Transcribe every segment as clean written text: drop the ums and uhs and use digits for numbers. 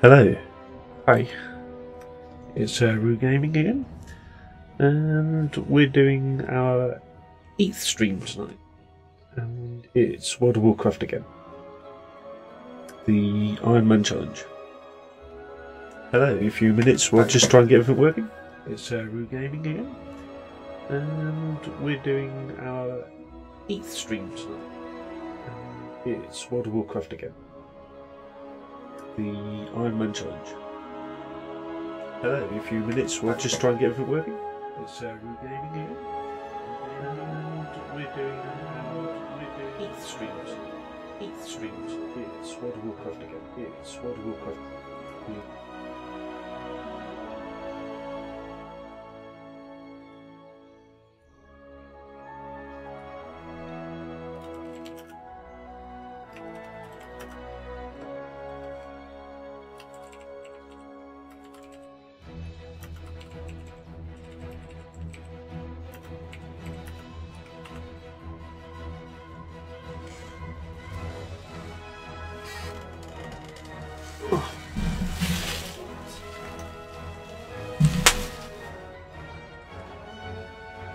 Hello. Hi. It's Rue Gaming again. And we're doing our 8th stream tonight. And it's World of Warcraft again. The Iron Man Challenge. Hello, in a few minutes we'll just try and get everything working. It's Rue Gaming again. And we're doing our 8th stream tonight. And it's World of Warcraft again. The Iron Man Challenge. Hello, in a few minutes we'll just try and get everything working. It's Rue Gaming again. And we're doing our 8th stream tonight. 8th stream tonight. It's World of Warcraft again. It's World of Warcraft.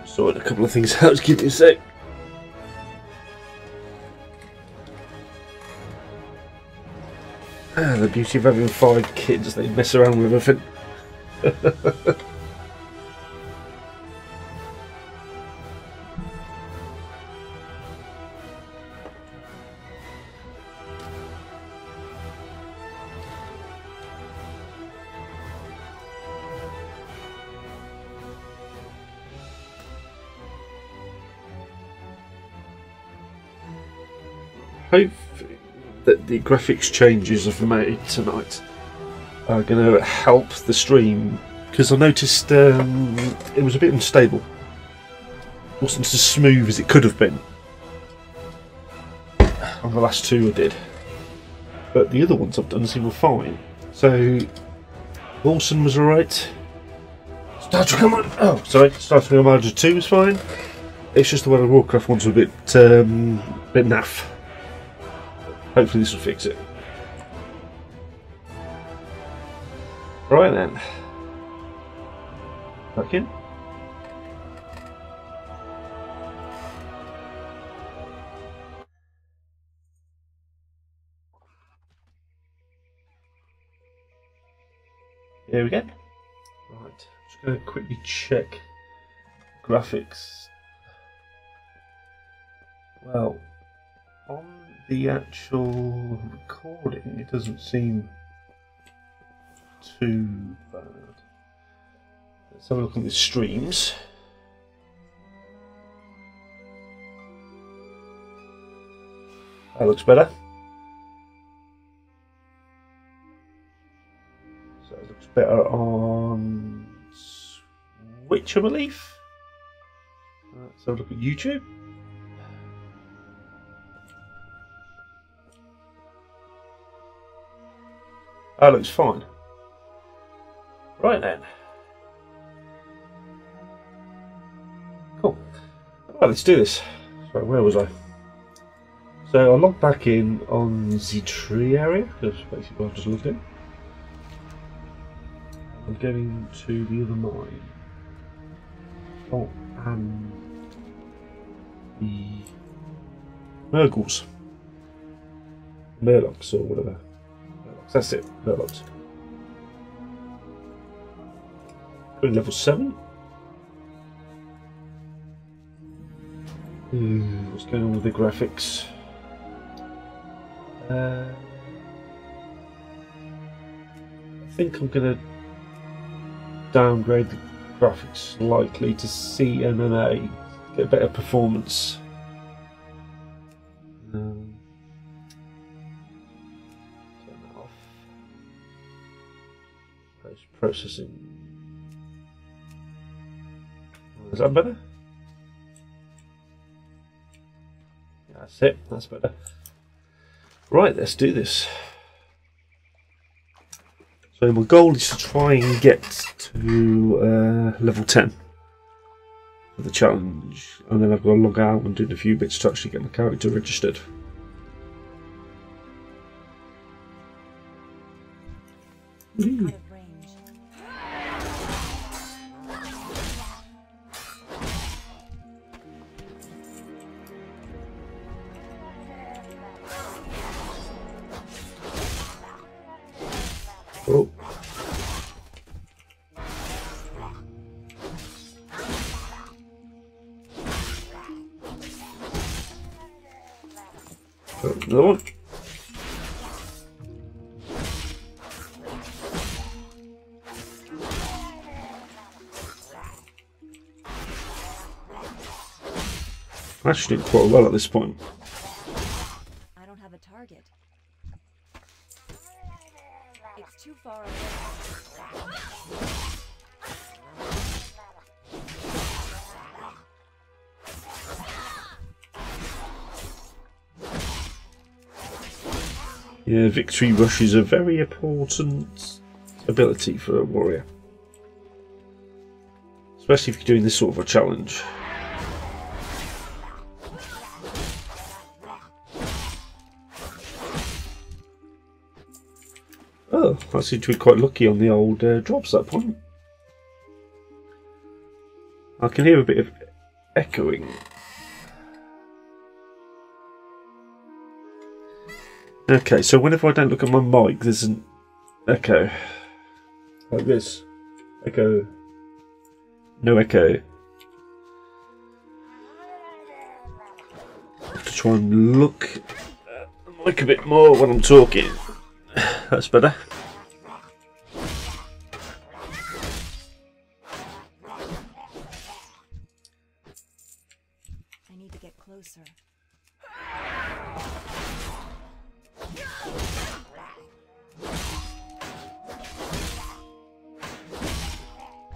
Sorted a couple of things out, just give me a sec. The beauty of having 5 kids, they mess around with everything. Hope that the graphics changes I've made tonight are going to help the stream, because I noticed it was a bit unstable. It wasn't as smooth as it could have been on the last 2 I did, but the other ones I've done seem fine. So Wilson was alright. Star Trek Armada 2 was fine. It's just the World of Warcraft ones were a bit naff. Hopefully this will fix it. Right then. Back in. Here we go. Right. Just going to quickly check graphics. Well, on the actual recording, it doesn't seem too bad. Let's have a look at the streams. That looks better. So it looks better on Switch, I believe. Let's have a look at YouTube. That looks fine. Right then. Cool. Right, let's do this. So where was I? So I logged back in on the tree area. That's basically what I've just looked at. I'm going to the other mine. Oh, and the Murlocs or whatever. That's it, Murlocs. Going level 7. What's going on with the graphics? I think I'm going to downgrade the graphics slightly to CMMA, get better performance. Processing. Is that better? That's it, that's better. Right, let's do this. So my goal is to try and get to level 10 for the challenge, and then I've got to log out and do a few bits to actually get my character registered. Mm. Out of range. Oh. Another one. I'm actually doing quite well at this point. I don't have a target. It's too far away. Yeah, victory rush is a very important ability for a warrior. Especially if you're doing this sort of a challenge. Oh, I seem to be quite lucky on the old drops at that point. I can hear a bit of echoing. Okay, so whenever I don't look at my mic, there's an echo. Like this. Echo. No echo. I have to try and look at the mic a bit more when I'm talking. That's better. I need to get closer.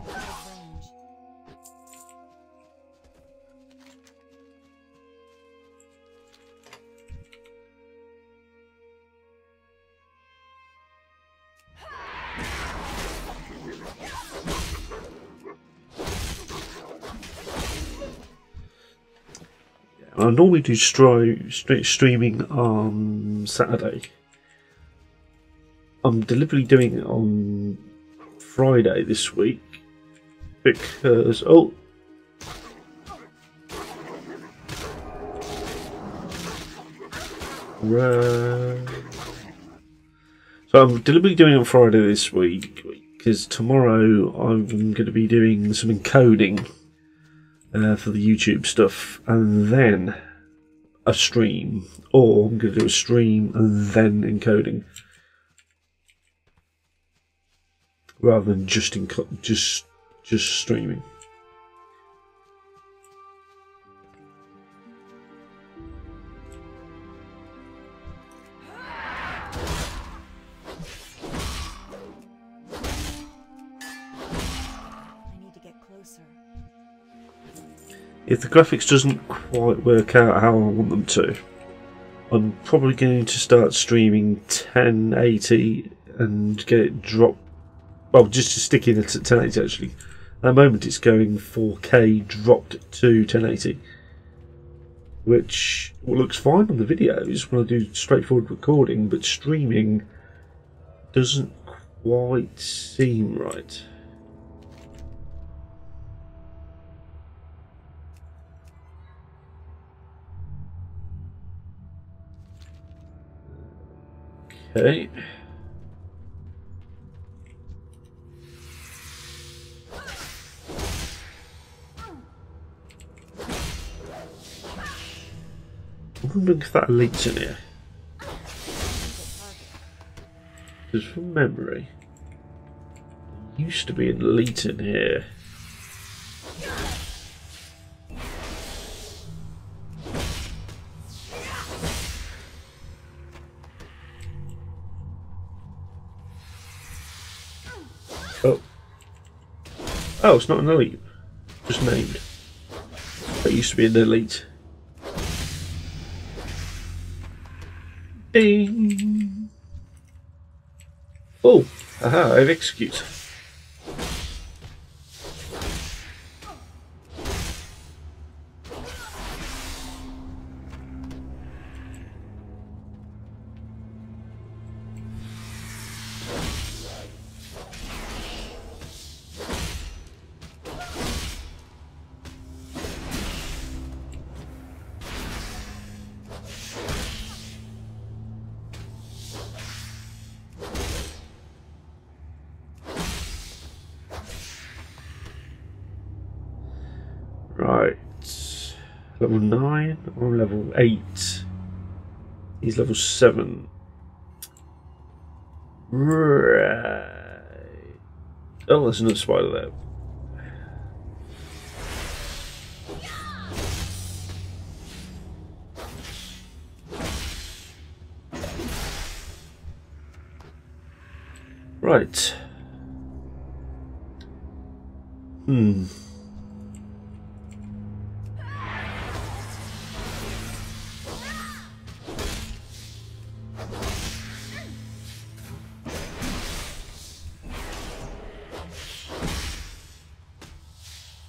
Out of range. I normally do streaming on Saturday. I'm deliberately doing it on Friday this week because so I'm deliberately doing it on Friday this week because tomorrow I'm going to be doing some encoding for the YouTube stuff, and then a stream, or I'm going to do a stream and then encoding, rather than just streaming. I need to get closer. If the graphics doesn't quite work out how I want them to, I'm probably going to start streaming 1080 and get it dropped. Well, just to stick in at 1080 actually. At the moment it's going 4K dropped to 1080, which looks fine on the videos when I do straightforward recording, but streaming doesn't quite seem right. Okay. I'm wondering if that elite's in here. Because from memory, there used to be an elite in here. Oh. Oh, it's not an elite. Just named. That used to be an elite. Ding! Oh! Aha, I've executed. Right. Level 9. I'm level 8. He's level 7. Right. Oh, there's another spider there. Right.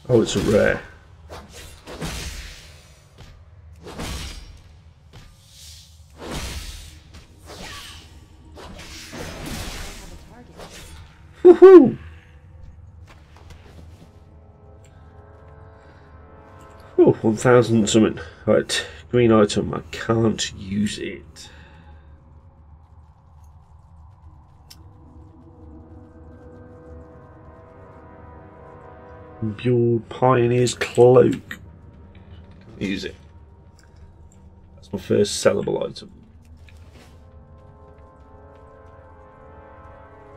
Oh, it's a rare. Woohoo! Oh, 1,000 something. Right, green item. I can't use it. Imbued Pioneer's Cloak. Can't use it. That's my first sellable item.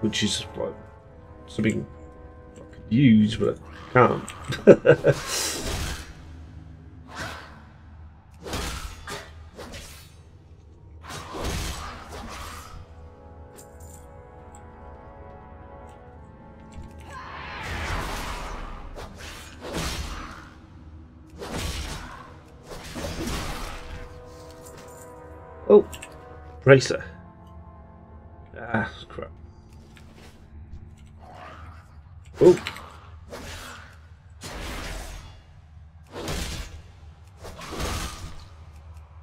Which is like something I could use, but I can't. Oh, bracer. Ah, crap. Oh.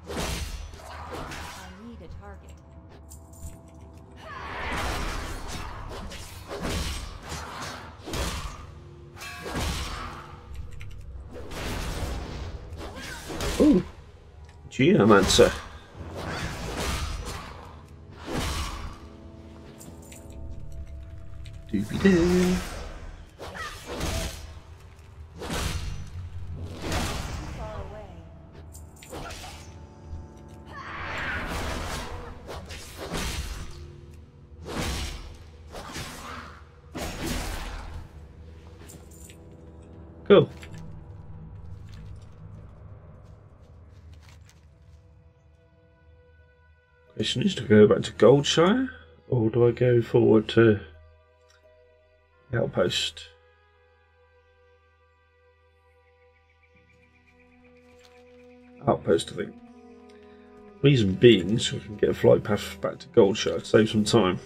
I need a target. Oh, Geomancer. Doobie doo. Far away. Cool. Question is, do I go back to Goldshire, or do I go forward to the outpost? Outpost, I think. Reason being, so we can get a flight path back to Goldshire to save some time.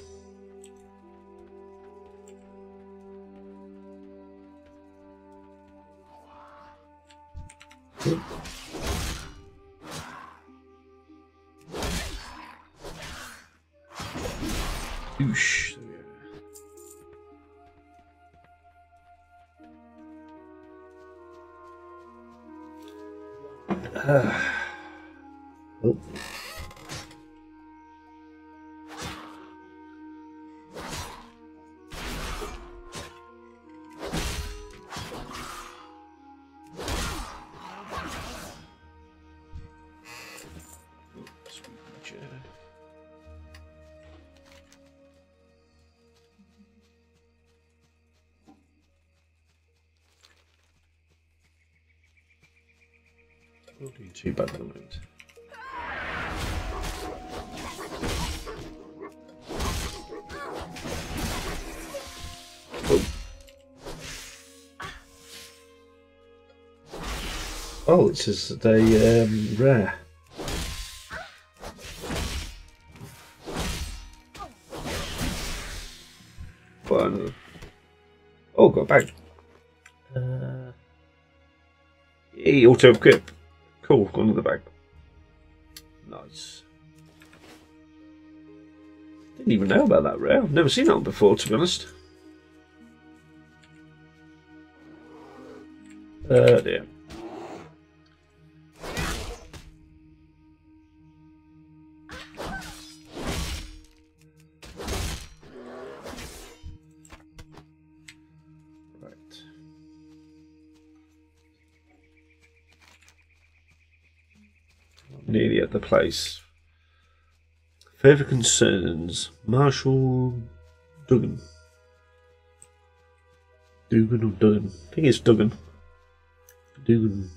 Oosh. Oh. Not doing too bad at the moment. Oh. Oh, it says that they rare. One. Oh, got a bag. Hey, auto equip. Cool, got another bag. Nice. Didn't even know about that rare. I've never seen that one before, to be honest. Dear. nearly at the place. Further concerns. Marshal Duggan. Dugan or Duggan? I think it's Duggan. Dugan.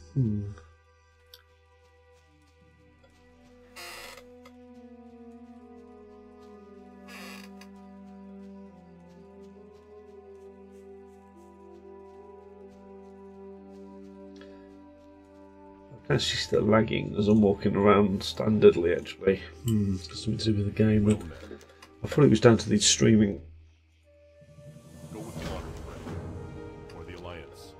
I'm actually still lagging as I'm walking around standardly, actually. Got something to do with the game. I thought it was down to the streaming. Go with the Honor, friend. Or the Alliance.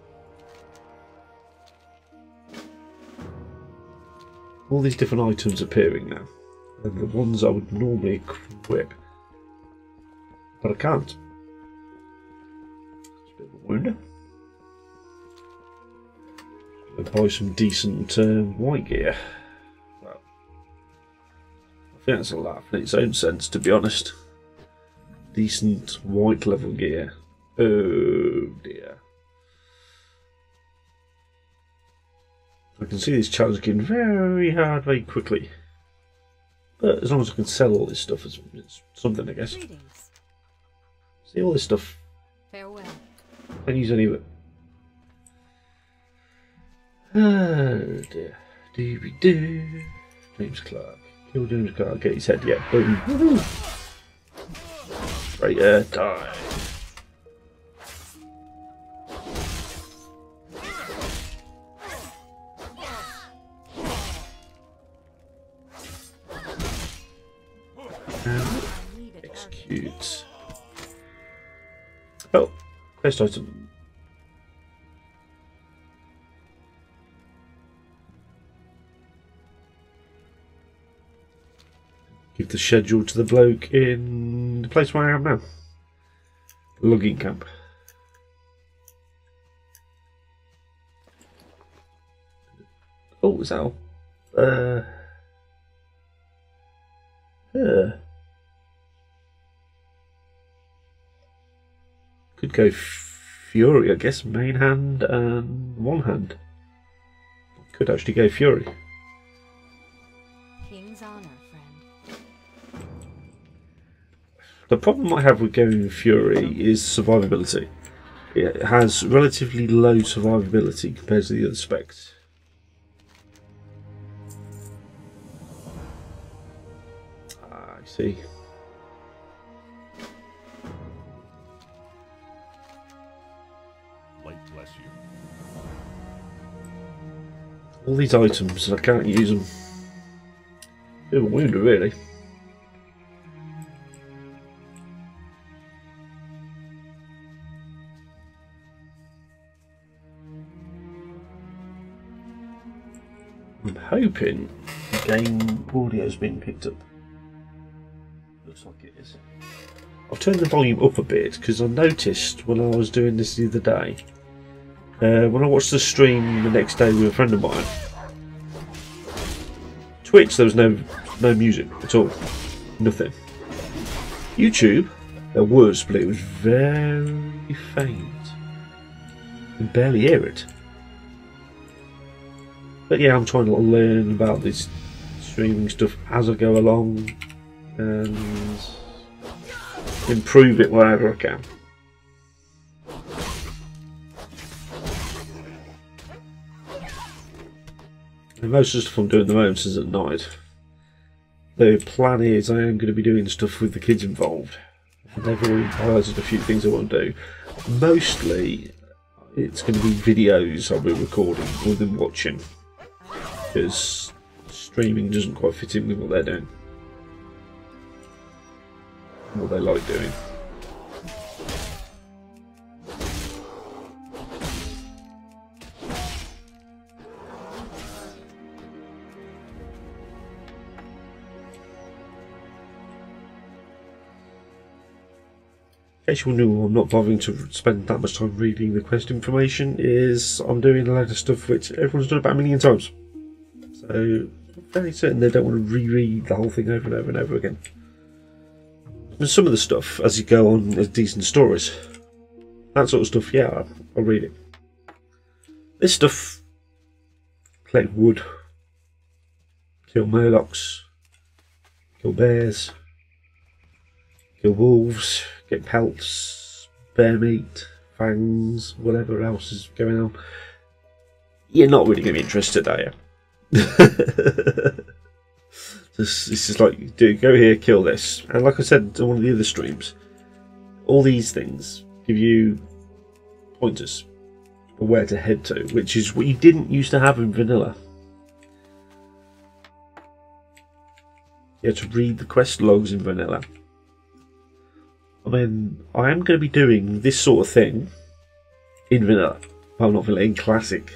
All these different items appearing now. And the ones I would normally equip. But I can't. It's a bit of a wound. Buy some decent white gear. Well, I think that's a laugh in its own sense, to be honest. Decent white level gear. Oh dear. I can see this challenge getting very hard very quickly. But as long as I can sell all this stuff, it's something, I guess. Greetings. See all this stuff. Farewell. I don't use any of it. Oh dear. Doo-be-doo. James Clark. Kill James Clark, get his head, yeah, boom. Right, die. Execute. Oh, quest item. Give the schedule to the bloke in the place where I am now. Logging camp. Oh, is that all? Could go Fury, I guess. Main hand and one hand. Could actually go Fury. King's honor, friend. The problem I have with going Fury is survivability. It has relatively low survivability compared to the other specs. Ah, I see. Light bless you. All these items, I can't use them. Bit of a wounder, really. I'm hoping the game audio's been picked up. Looks like it is. I've turned the volume up a bit because I noticed when I was doing this the other day, when I watched the stream the next day with a friend of mine, Twitch there was no music at all, nothing. YouTube there was, but it was very faint. You can barely hear it. But yeah, I'm trying to learn about this streaming stuff as I go along and improve it wherever I can. And most of the stuff I'm doing at the moment is at night. The plan is I am going to be doing stuff with the kids involved. They've already highlighted a few things I want to do. Mostly it's going to be videos I'll be recording with them watching. Because streaming doesn't quite fit in with what they're doing. What they like doing. In case you're new, I'm not bothering to spend that much time reading the quest information, is I'm doing a load of stuff which everyone's done about a million times. So I'm fairly certain they don't want to reread the whole thing over and over and over again. And some of the stuff, as you go on, is decent stories. That sort of stuff, yeah, I'll read it. This stuff, collect wood, kill murlocs, kill bears, kill wolves, get pelts, bear meat, fangs, whatever else is going on. You're not really going to be interested, are you? This is like, dude, go here, kill this. And like I said on one of the other streams, all these things give you pointers for where to head to, which is what you didn't used to have in vanilla. You had to read the quest logs in vanilla. I mean, I am going to be doing this sort of thing in vanilla. Well, not vanilla, in classic.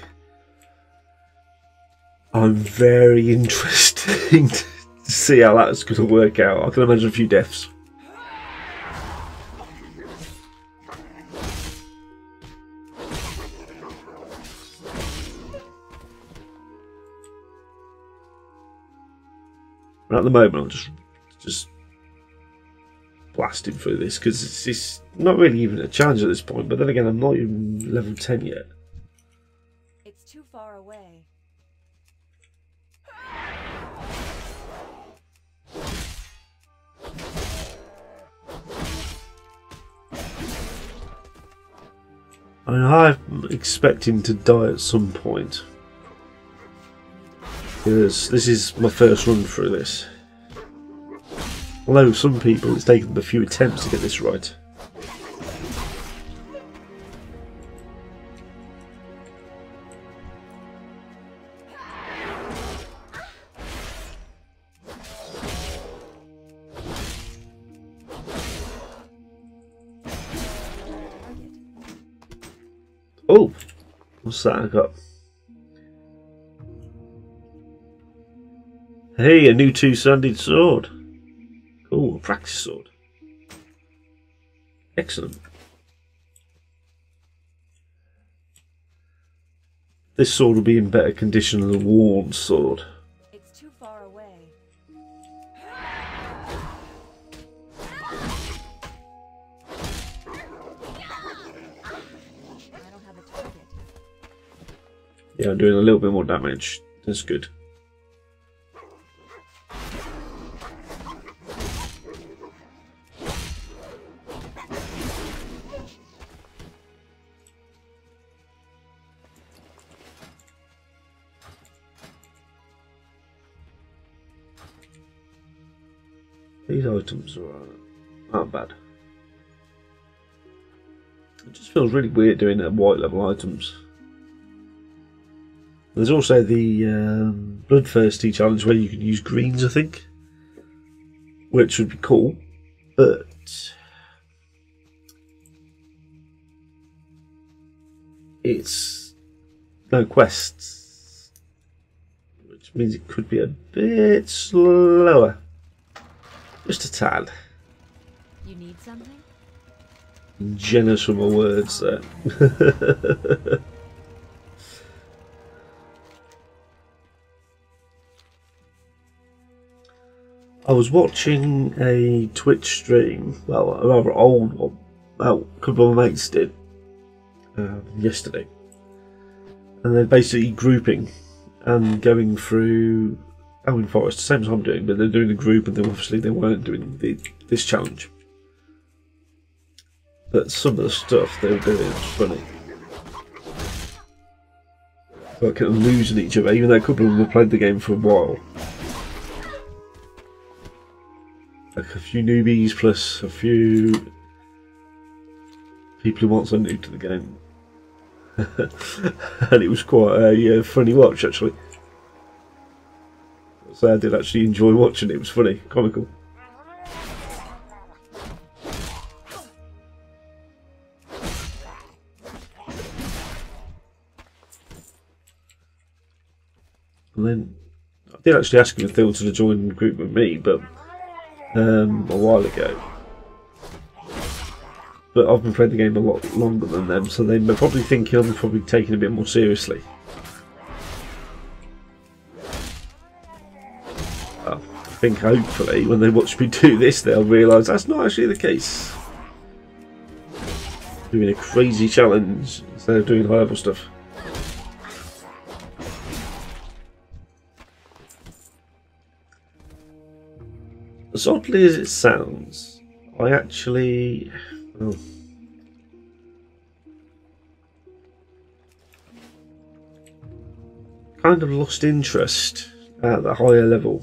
I'm very interested to see how that's going to work out. I can imagine a few deaths. But at the moment, I'm just blasting through this because it's not really even a challenge at this point. But then again, I'm not even level 10 yet. It's too far away. I mean, I'm expecting to die at some point. Because this is my first run through this. Although some people, it's taken them a few attempts to get this right. Oh! What's that I got? Hey, a new two-handed sword. Cool, a practice sword. Excellent. This sword will be in better condition than the worn sword. It's too far away. I don't have a target. Yeah, I'm doing a little bit more damage. That's good. These items aren't bad. It just feels really weird doing white level items. There's also the Bloodthirsty challenge where you can use greens, I think, which would be cool, but it's no quests, which means it could be a bit slower. Just a tad. You need something? Generous with my words there. I was watching a Twitch stream, well, a rather old one, well, a couple of my mates did, yesterday. And they're basically grouping and going through Elwyn Forest, the same as I'm doing, but they're doing a group, and then obviously they weren't doing this challenge. But some of the stuff they were doing was funny. Like kind of losing each other, even though a couple of them have played the game for a while. Like a few newbies plus a few people who aren't so new to the game. And it was quite a funny watch, actually. So I did actually enjoy watching it. It was funny, comical. And then I did actually ask him if they wanted to join the group with me, but a while ago. But I've been playing the game a lot longer than them, so they probably think I'm probably taking it a bit more seriously. I think hopefully when they watch me do this they'll realise that's not actually the case. Doing a crazy challenge instead of doing high level stuff. As oddly as it sounds, I actually... well, kind of lost interest at the higher level.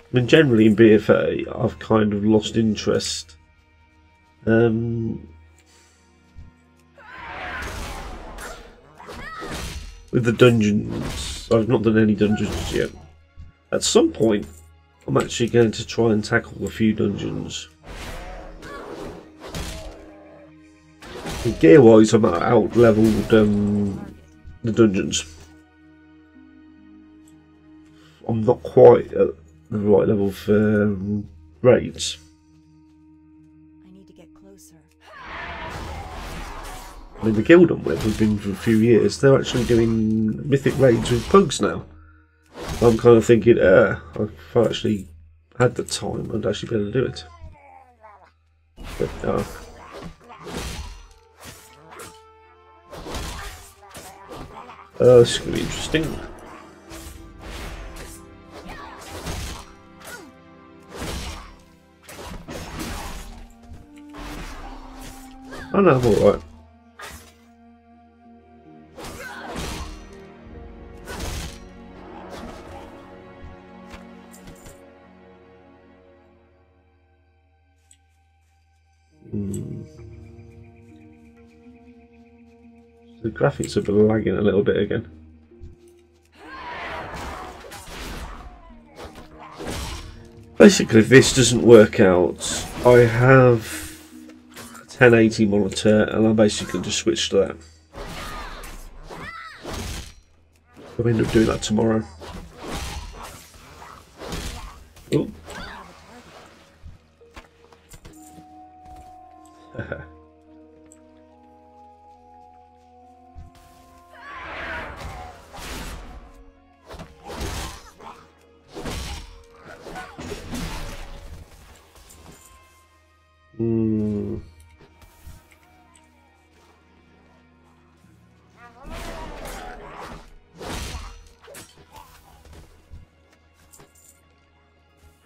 I mean, generally in BFA, I've kind of lost interest. With the dungeons, I've not done any dungeons yet. At some point, I'm actually going to try and tackle a few dungeons. Gear-wise, I'm out-leveled the dungeons. I'm not quite at the right level for raids. I need to get closer. I mean, the guild I'm with, we've been for a few years, they're actually doing mythic raids with pugs now. I'm kind of thinking, if I actually had the time, I'd actually be able to do it. But, this is going to be interesting. Oh no, I'm alright. The graphics have been lagging a little bit again. Basically, if this doesn't work out, I have 1080 monitor and I'll basically just switch to that. I'll end up doing that tomorrow. Oh.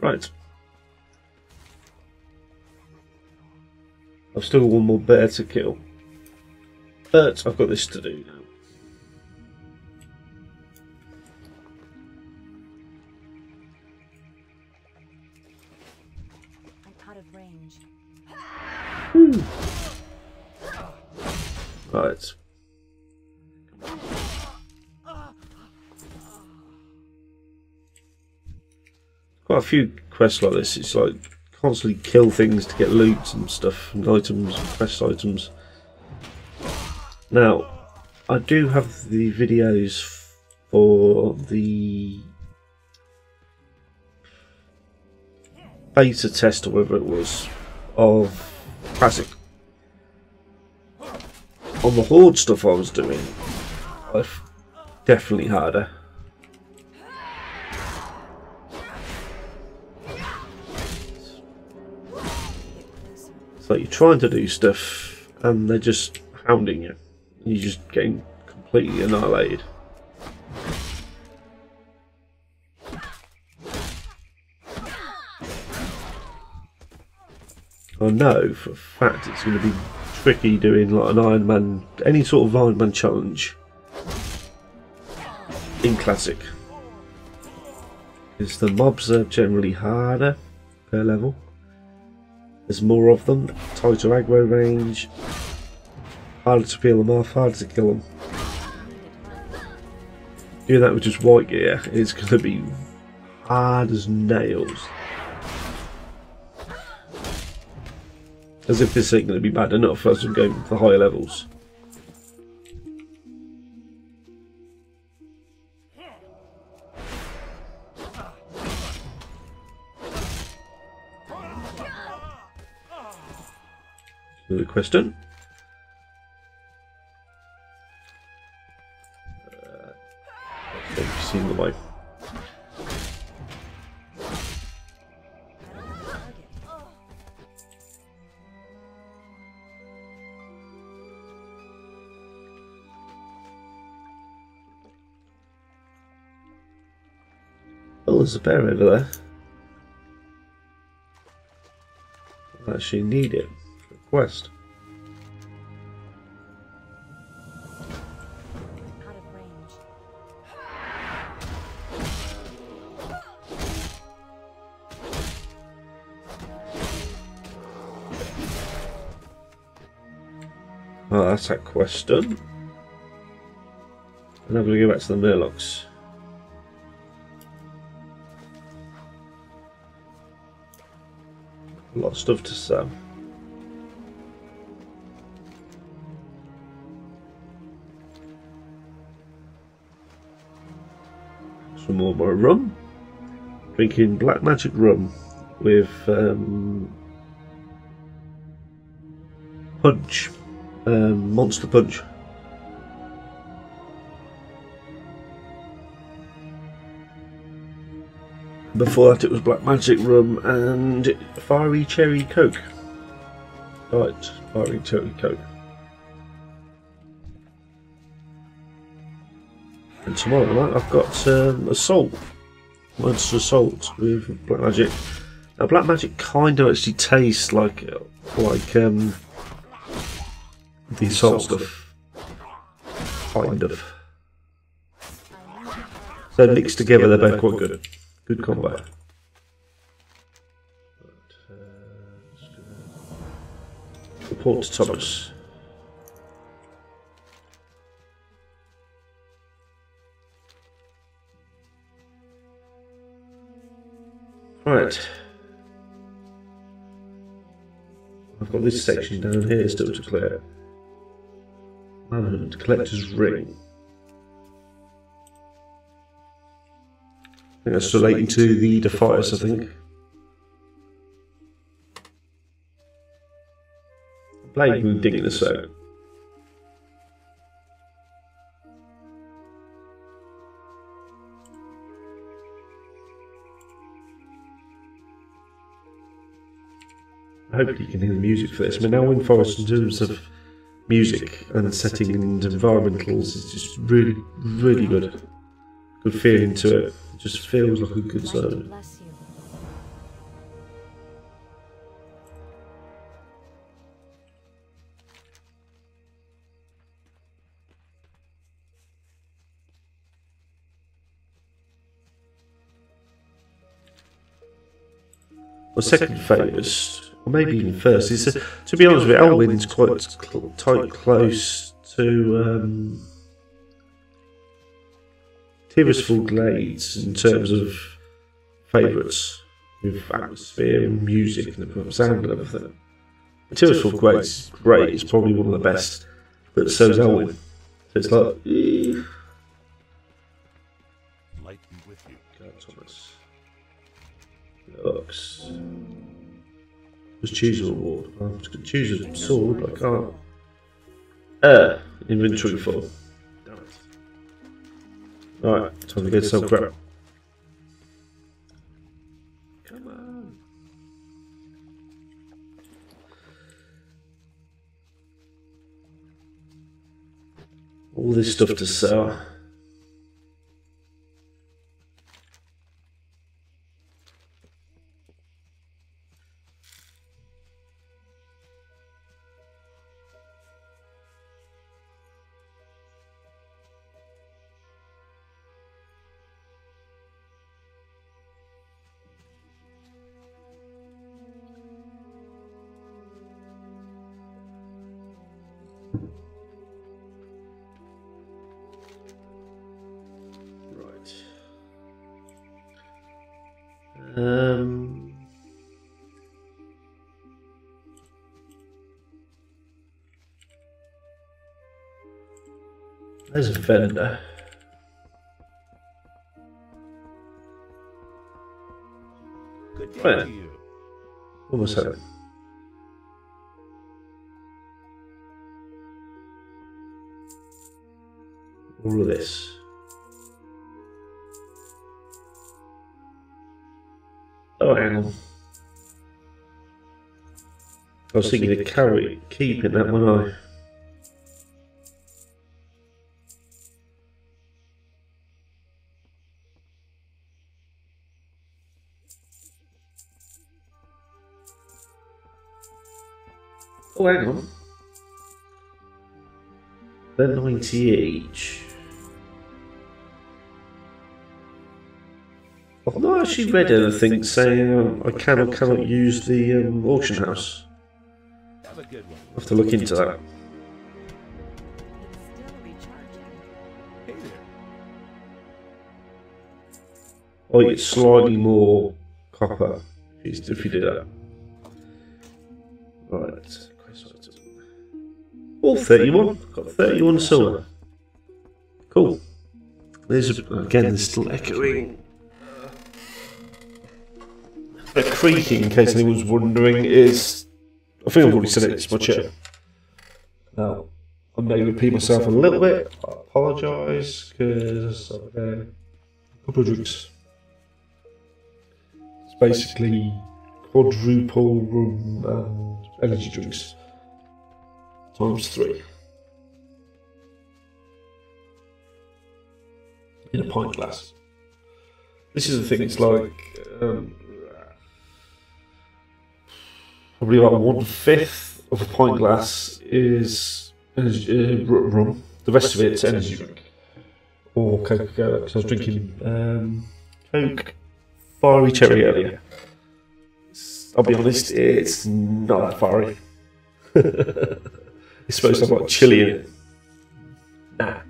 Right. I've still got one more bear to kill. But I've got this to do now. I'm out of range. Right. Quite a few quests like this. It's like constantly kill things to get loot and stuff, and items, and quest items. Now, I do have the videos for the beta test or whatever it was of Classic. On the Horde stuff I was doing, I've definitely harder. It's like you're trying to do stuff and they're just hounding you. You're just getting completely annihilated. I know for a fact it's going to be tricky doing like an Iron Man, any sort of Iron Man challenge in Classic. Because the mobs are generally harder per level. There's more of them, tighter aggro range, harder to peel them off, harder to kill them. Doing that with just white gear is going to be hard as nails. As if this ain't going to be bad enough as I'm going for higher levels. Another quest done. You've seen the way. Oh, there's a bear over there. I actually need it for a quest. Out of range. Oh, that's that quest done. And I'm going to go back to the Murlocs. A lot of stuff to sell. Some more rum. Drinking black magic rum with punch, monster punch. Before that it was black magic rum and fiery cherry coke. Right, fiery cherry coke. And tomorrow night I've got assault. Monster assault with black magic. Now black magic kind of actually tastes like the assault stuff. Kind of. So mixed together they're both quite good. Good combo. Report to Thomas. Right. I've got this section down here still to clear. Manhunt, Collector's Ring. I think that's relating to the Defiers, I think. Blade can dig this out. Hopefully you can hear the music for this. I mean, now in Forest in terms of music and setting and environmentals is just really, really good. Good feeling to it. It just feels like a good zone. Bless you. My second favourite, or maybe even first, is to be honest with you, Elwyn's quite tight, close to Tirisful Glades in terms of favourites, with atmosphere and music and the sound and everything. Tirisful Glades is great, it's probably one of the best, but so's Elwyn. So it's like, Light be with you. God, Thomas. Looks. Just choose a reward. I was going to choose a sword, but I can't. Inventory full. Alright, time to go sell crap. Come on. All this stuff to sell. There's a vendor. Good day Right. to you. What was that? All of this. Oh, hang on. I was thinking of keeping that one eye. Oh, hang on. They're 90 each. I've not actually read anything saying I can or cannot use the auction house. Have a good one. I'll have to look into that. It's still recharging. Hey there. Oh, you get slightly more copper if you do that. Right. All 31. Got 31 silver. Cool. There's there's still echoing. The creaking, in case anyone's wondering, is. I think I've already said it, it's my chair. Now, I may repeat myself a little bit. I apologise, because I've had a couple of drinks. It's basically quadruple rum and energy drinks. Times 3. In a pint glass. This is the thing, it's like probably about 1/5 of a pint glass is energy, rum. The rest of it's energy drink. Or Coca-Cola, because I was drinking Coke Fiery Cherry earlier. I'll be honest, it's not that fiery. It's supposed to have like chili in it. Nah.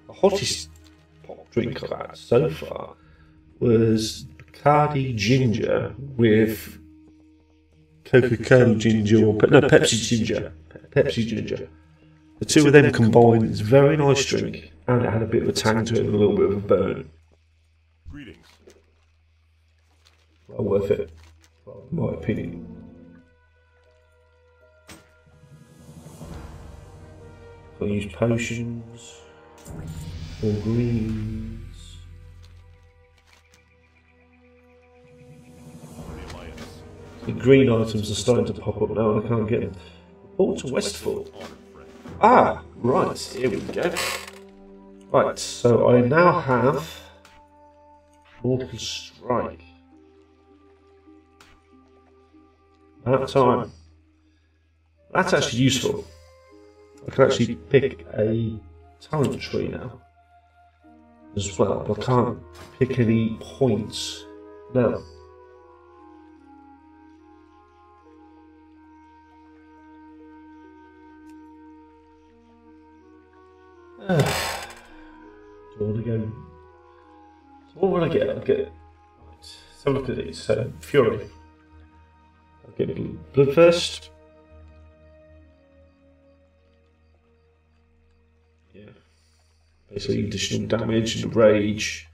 The hottest pop drink I've had so far was Bacardi Ginger with Coca-Cola Ginger, or no, Pepsi Ginger. Pepsi Ginger. The two of them combined is a very nice drink, and it had a bit of a tang to it and a little bit of a burn. Greetings. Well worth it, in my opinion. I'll use potions or greens. For the Alliance. The green items are starting to pop up now and I can't get them. Report to Westfall. Honored friend. Ah, right, here we go. Right, so I now have Mortal Strike. About time. That's actually useful. I can actually pick a talent tree now as well, but I can't pick any points now. Do I want to go? So what will I get? I'll get. Right, let's have a look at these. So, Fury. I'll get Bloodthirst. Yeah. Basically, additional damage and rage.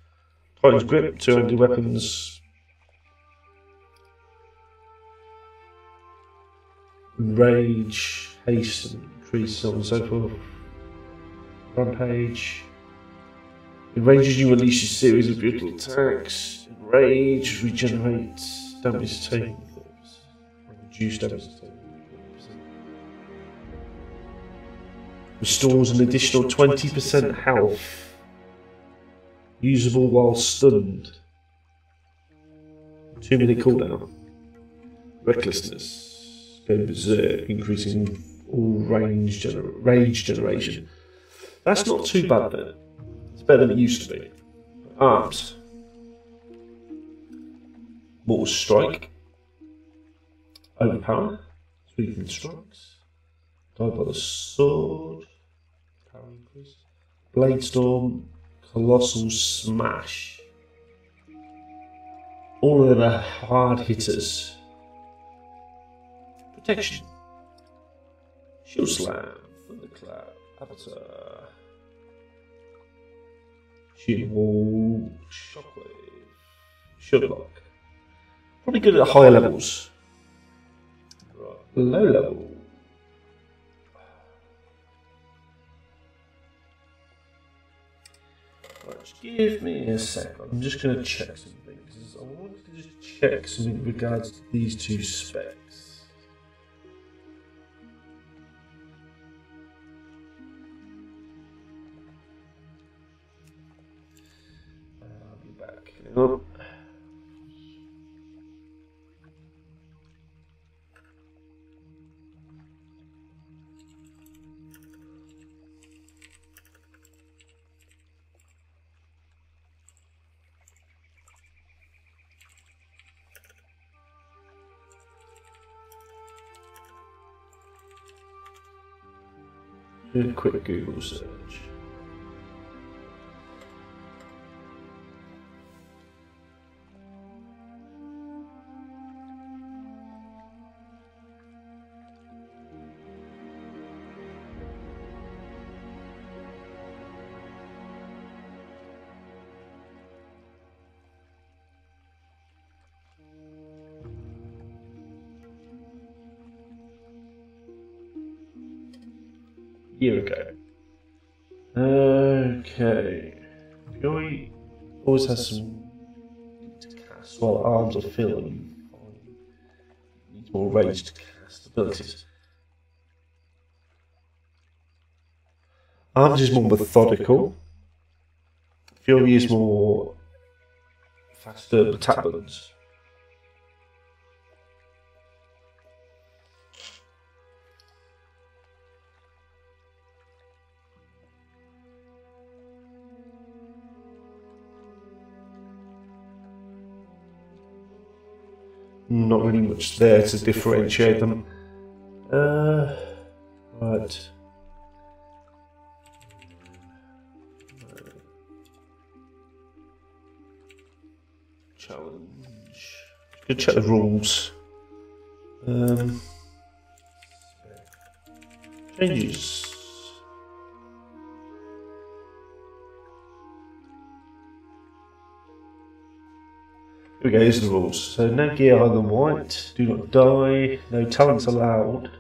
Titan's Grip, 200 weapons. Rage, haste, and increase, so on and so forth. Rampage. In ranges, you release a series of brutal attacks. In rage, regenerate damage taken. Reduce damage taken. Restores an additional 20% health. Usable while stunned. 2-minute cooldown. Recklessness. Go berserk, increasing all rage generation. That's not too bad then. It's better than it used to be. Arms. Mortal Strike. Overpower. Sweeping strikes. Die by the sword. Power increase. Blade Storm. Colossal Smash. All of them are hard hitters. Protection. Shield Slam. Thunderclap. Avatar. Shield Wall. Shockwave. Shield Block. Probably good at higher levels. Right. Low level. Just give me a sec. I'm just going to check something. Because I wanted to just check something in regards to these two specs. I'll be back. Oh. Do a quick Google search. Year ago. Okay. Fury always has some to cast while arms are filling. Needs more rage to cast abilities. Arms is more methodical. Fury is more faster attack buttons. Not really much there to differentiate them. Right. Challenge. Good check the rules. Changes. Here we go, here's the rules. So no gear higher than white, do not die, no talents allowed.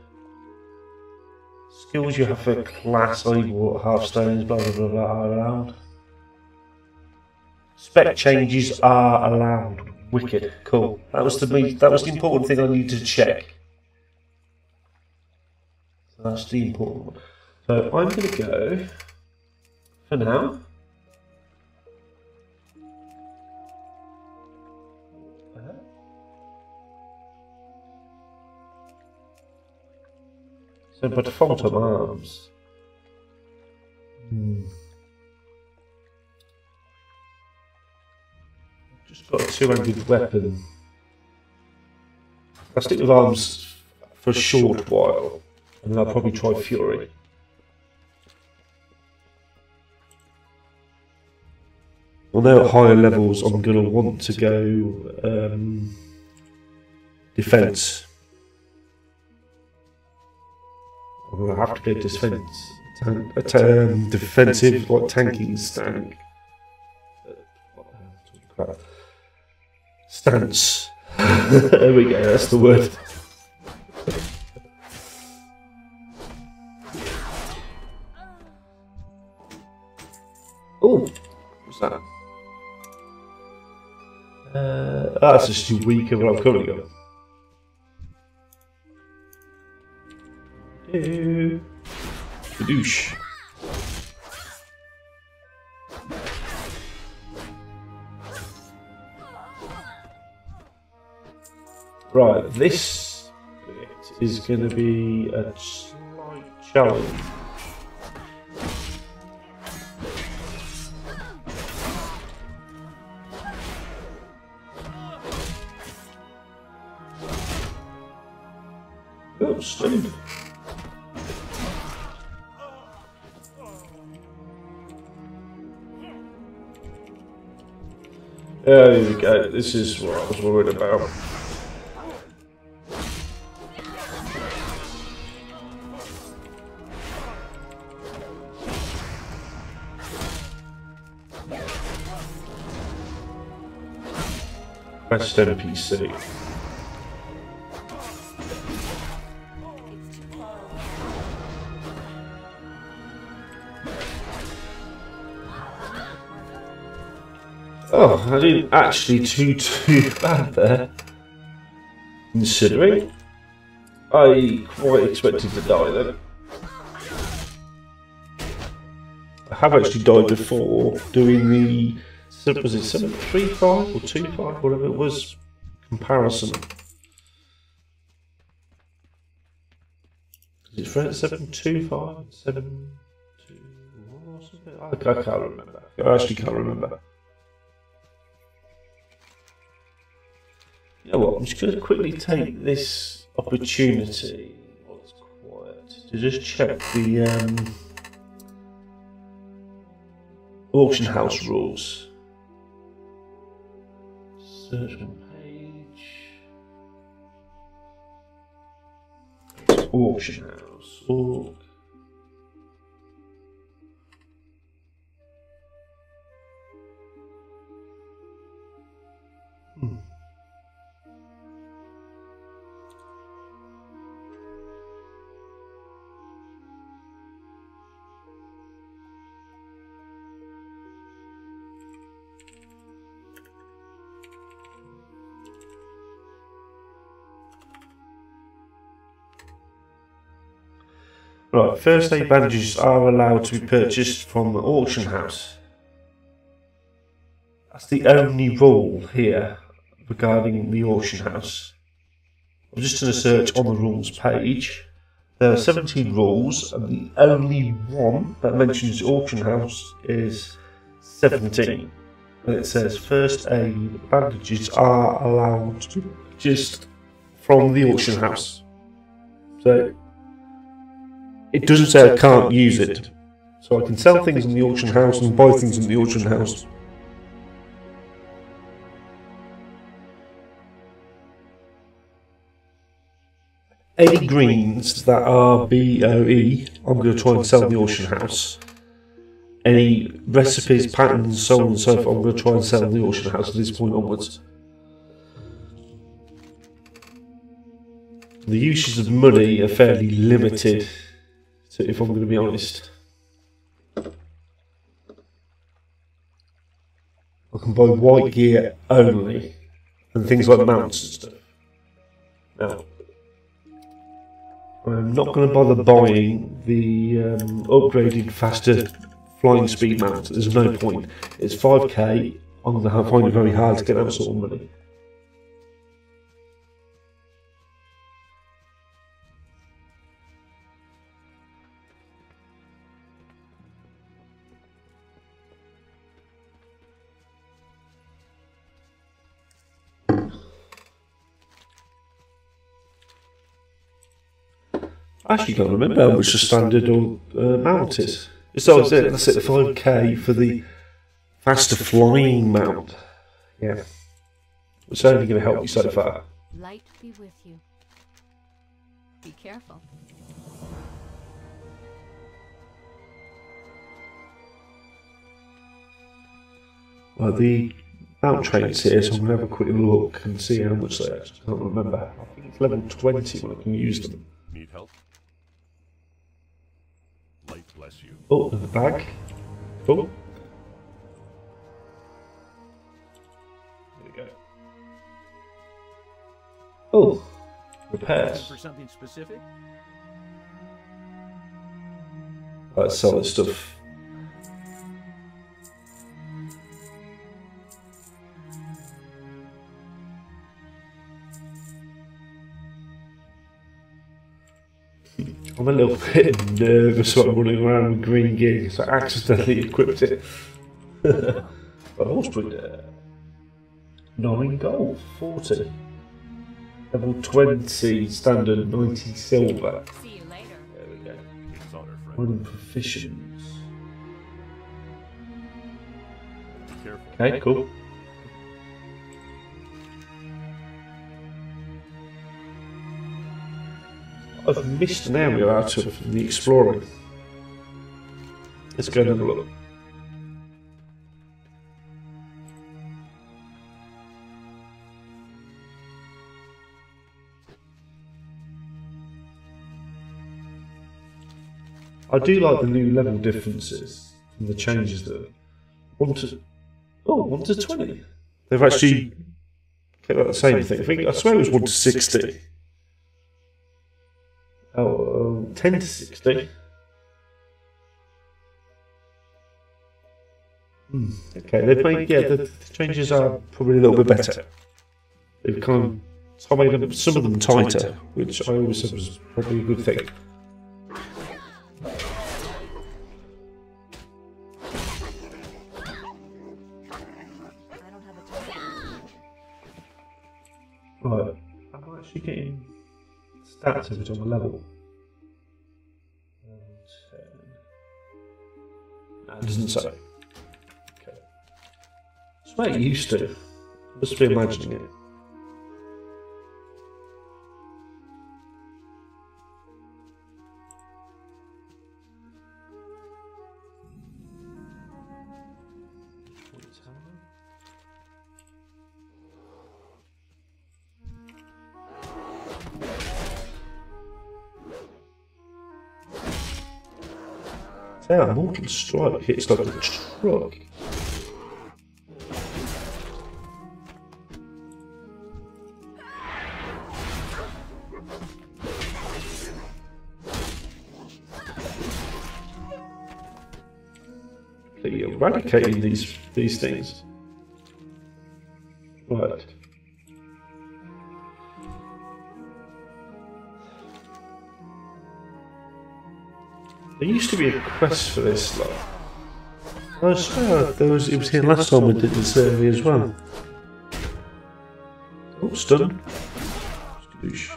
Skills you have for class equal half stones, blah blah blah blah are allowed. Spec changes are allowed. Wicked, cool. That was the important thing I needed to check. So that's the important one. So I'm gonna go for now. So by default I'm arms. Just got a two-handed weapon. I'll stick with arms for a short while, and then I'll probably try Fury. Although at higher levels I'm going to want to go defense. I'm going to have to go defense. Defensive, like tanking stank. Stance. There we go, that's the word. Oh, what's that? That's just weaker than I've currently got. Douche. Right, this bit is going to be a slight challenge. Oh, stunned. There we go, this is what I was worried about. Best NPC. Oh, I didn't actually do too bad there, considering I quite expected to die then. I have actually died before doing the, was it 735 or 25, whatever it was, comparison. Is it 725, 721 or something? I can't remember. I actually can't remember. You know what, I'm just going to quickly take this opportunity, while it's quiet, to just check the auction house rules. Search one page. Auction house. Org. Right, first aid bandages are allowed to be purchased from the auction house. That's the only rule here regarding the auction house. I'm just going to search on the rules page. There are 17 rules, and the only one that mentions the auction house is 17. And it says first aid bandages are allowed to be purchased from the auction house. So it doesn't say I can't use it. So I can sell things in the auction house and buy things in the auction house. Any greens that are BOE, I'm going to try and sell in the auction house. Any recipes, patterns, so on and so forth, I'm going to try and sell in the auction house at this point onwards. The uses of money are fairly limited, if I'm going to be honest. I can buy white gear only, and things like mounts and stuff. Now, I'm not going to bother buying the upgraded faster flying speed mount. There's no point. It's 5k, I'm going to find it very hard to get that sort of money. I actually can't remember how much the standard or mount is. So that's it, the 5k for the faster flying mount. Yeah. It's only going to help you so far. Light be with you. Be careful. Well, the mount train's here, so I'm going to have a quick look and see how much they are. I can't remember. I think it's level 20 when I can use them. Need help? Light bless you. Oh, another bag. Cool. There we go. Oh, repairs. For something specific? Right, solid stuff. I'm a little bit nervous when I'm running around with green gear because I accidentally equipped it. But horse breeder. 9 gold, 40. Level 20 standard, 90 silver. See you later. There we go. It's on her friend. One proficient. Be careful. Okay, cool. I've missed an area out of the exploring. Let's go and have a look. I do like the new level differences and the changes that Oh, 1 to 20. They've actually kept that the same thing. I swear it was 1 to 60. Oh, 10 to 60. Okay, they've made, yeah, the changes are probably a little bit better. They've kind of made them, some of them tighter, which I always said was probably a good thing. Right, am I actually getting stats every time I level? It doesn't say. Okay. That's what it used to. Must be imagining it. Yeah, Mortal Strike hits like a truck. You're eradicating these things. Right. There used to be a quest for this, like. I swear it was here last time we did the survey as well. Oh, stun. Skadoosh.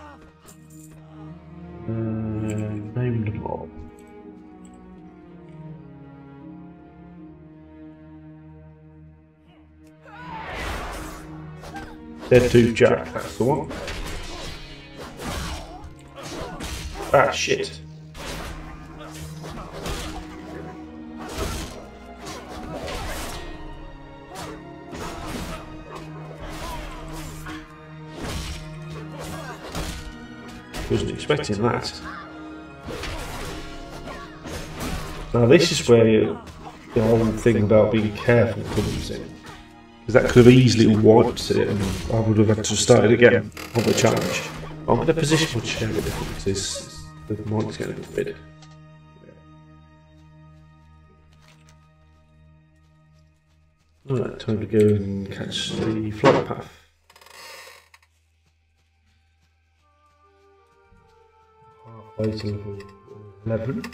Named mob. Dead Tooth Jack, that's the one. Ah, shit. Wasn't expecting that. Now this is where the whole thing about being careful comes in. Because that could have easily wiped it and I would have had to start it again on the challenge. I'm in a position which showing the differences. The mic's getting a bit weird. Alright, time to go and catch the flight path. Halfway to level 11.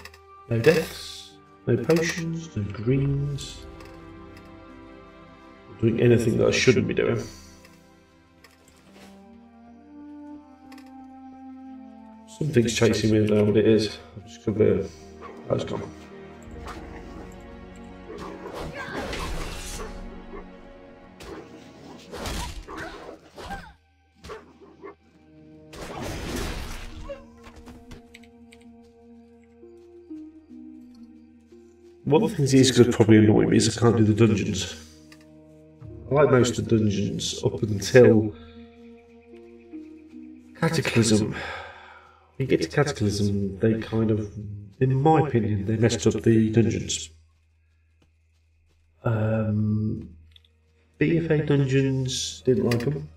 No deaths, no potions, no greens. Not doing anything that I shouldn't be doing. Something's chasing me, I don't know what it is. I'm just gonna be. That's gone. One of the things is going to probably annoy me is I can't do the dungeons. I like most of the dungeons up until Cataclysm. When you get to Cataclysm, they kind of, in my opinion, they messed up the dungeons. BFA dungeons, didn't like them.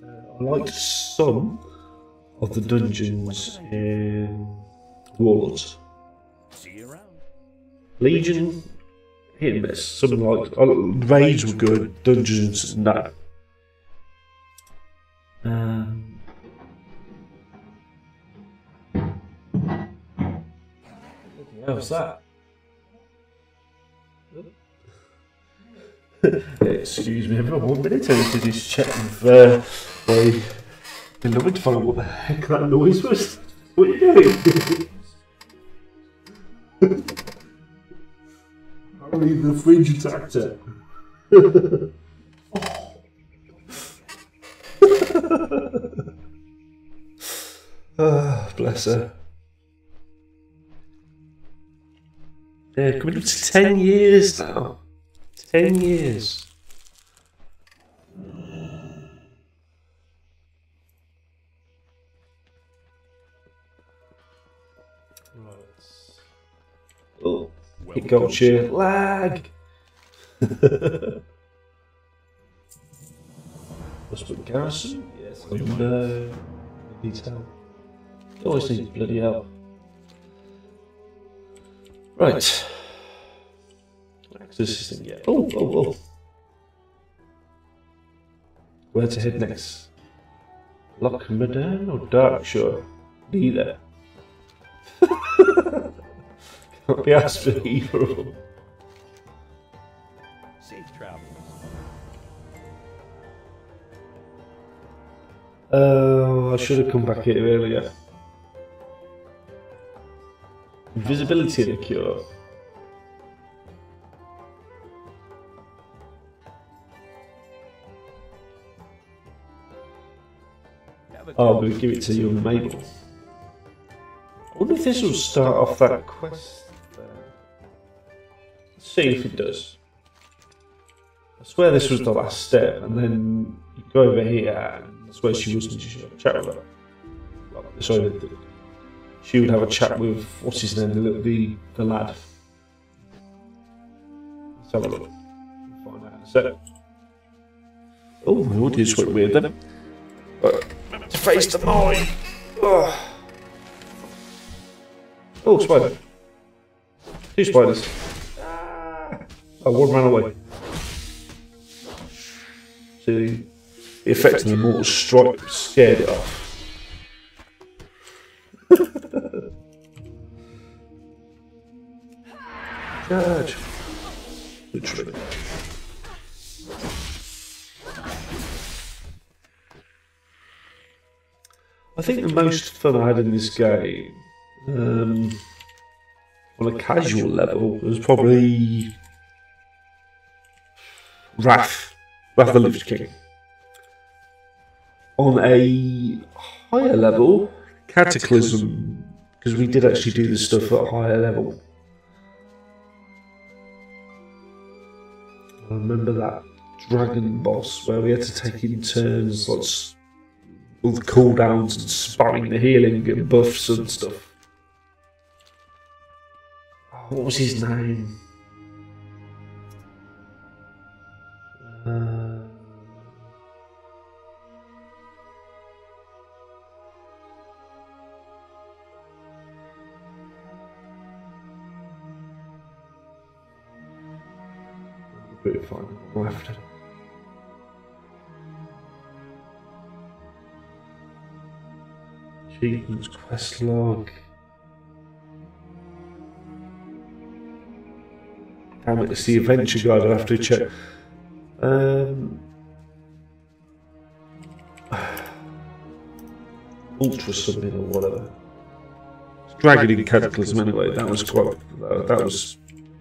I liked some of the dungeons in Warlords. Legion, hit and miss. Something like raids were good, dungeons, no. What's that? Excuse me, everyone. 1 minute. I need to just check with my beloved to find out what the heck that noise was. What are you doing? Apparently the fridge attacked it. Oh, bless her. Yeah, coming up to 10 years now. 10 years. Right. Oh, it got you. Lag! Westbrook Garrison? Yes. No. Detail. He always needs bloody help. Right. Access this thing, yeah. Oh. Where to head next? Lochmadan or Darkshire? Neither. Can't be asked for either of them. Safe travels. Oh, I should have come back here earlier. Invisibility in the cure. Oh, we give it to young Mabel. I wonder if this will start off that quest. Let's see if it does. I swear this was the last step, and then you go over here, and that's where she was, and you should have a chat with her. Sorry, she would have a chat with, what's his name, the lad. Let's have a look. Find out in a sec. Oh, my audio's quite weird then. To face the mine! Oh, spider. 2 spiders. Oh, one ran away. See, the effect of the mortal strike scared it off. Charge. Literally. I think the most fun I had in this game, on a casual level, was probably Wrath the Lich King. On a higher level, Cataclysm, because we did actually do this stuff at a higher level. I remember that dragon boss where we had to take it in turns, like all the cooldowns and spamming the healing and buffs and stuff. Oh, what was his name? Pretty fine. Left. Achievements, quest log. Damn it, it's the adventure guide, I'll have to check. Ultra something or whatever. It's Dragon in Cataclysm anyway, that was quite, that was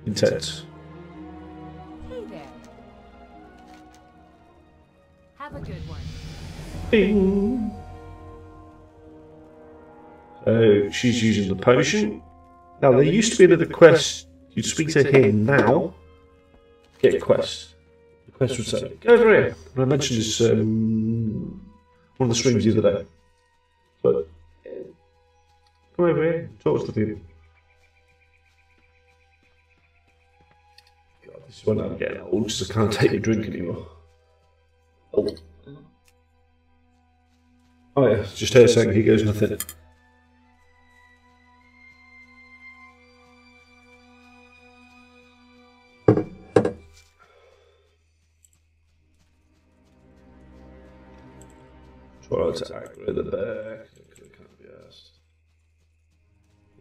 intense. Hey there. Have a good one. Bing! So she's using the potion. Now there used to be another quest. You'd speak to him now. Get a quest. The quest would say, "Go over here." And I mentioned this one of the streams the other day. But come over here. Talk to the people. God, this is when I'm getting old because I can't take a drink anymore. Oh yeah, just heard saying he goes nothing. Try to aggro the back. Can't be asked.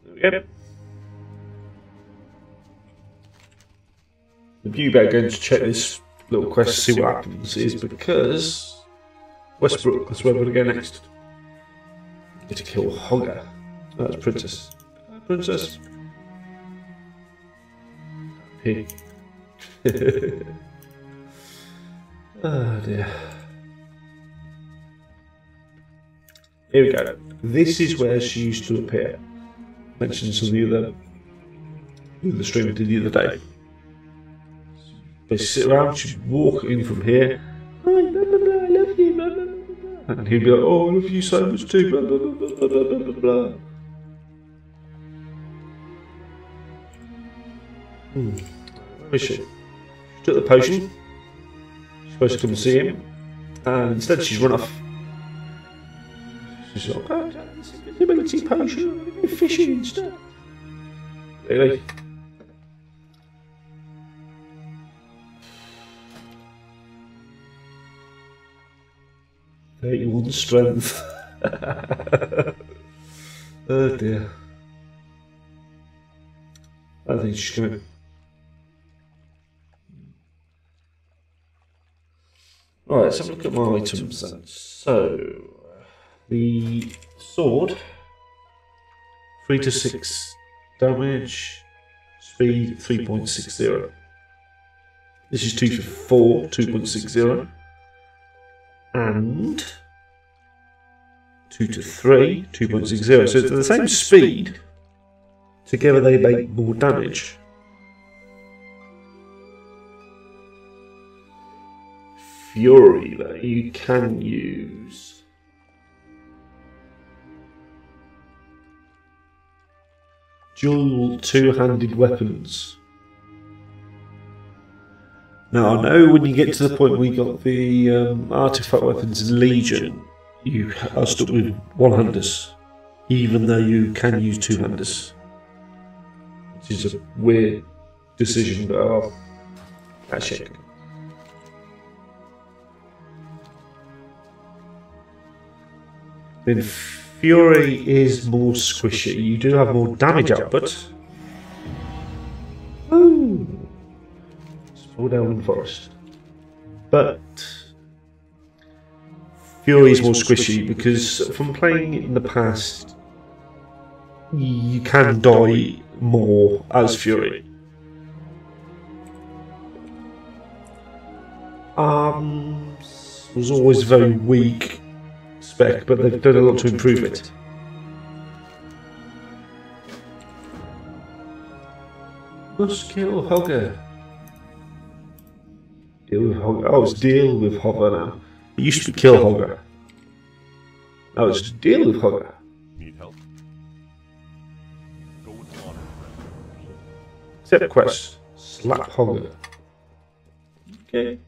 There we go. The view about going to check this little quest to see what happens is because Westbrook, that's where we're going to go next. Need to kill Hogger. Oh, that's Princess. Princess. Hey. Oh dear. Here we go. This is where she used to appear. Mentioned some of the stream we did the other day. They sit around, she'd walk in from here. Hi, blah, blah, blah, I love you, blah, blah, blah, blah. And he'd be like, oh, I love you so much too, blah, blah, blah, blah, blah, blah, blah, blah. Where is she? She took the potion. She's supposed to come and see him. And instead she's run off. She's like, oh, it's a ability potion, go fishing instead. Really? 31 strength. Oh dear. I think she's coming. Right, let's have a look at my items then. So, the sword, 3 to 6 damage, speed 3.60. This is 2 to 4, 2.60. And 2 to 3, 2.60. So it's the same speed. Together they make more damage. Fury that you can use. Dual two-handed weapons. Now I know when you get to the point where you got the artifact weapons in Legion, you are stuck with one-handers, even though you can use two-handers, which is a weird decision, but I'll check. Then Fury is more squishy. You do have more damage output. Ooh. Small Elven Forest. But Fury is more squishy because from playing in the past, you can die more as Fury. Arms was always very weak spec, but they've done a lot to improve it. Must kill Hogger. Deal with Hogger. Oh, it's deal with Hogger now. It used to be kill Hogger. Now it's deal with Hogger. Need help? Go with honor, friend. Accept quest. Slap Hogger. Okay.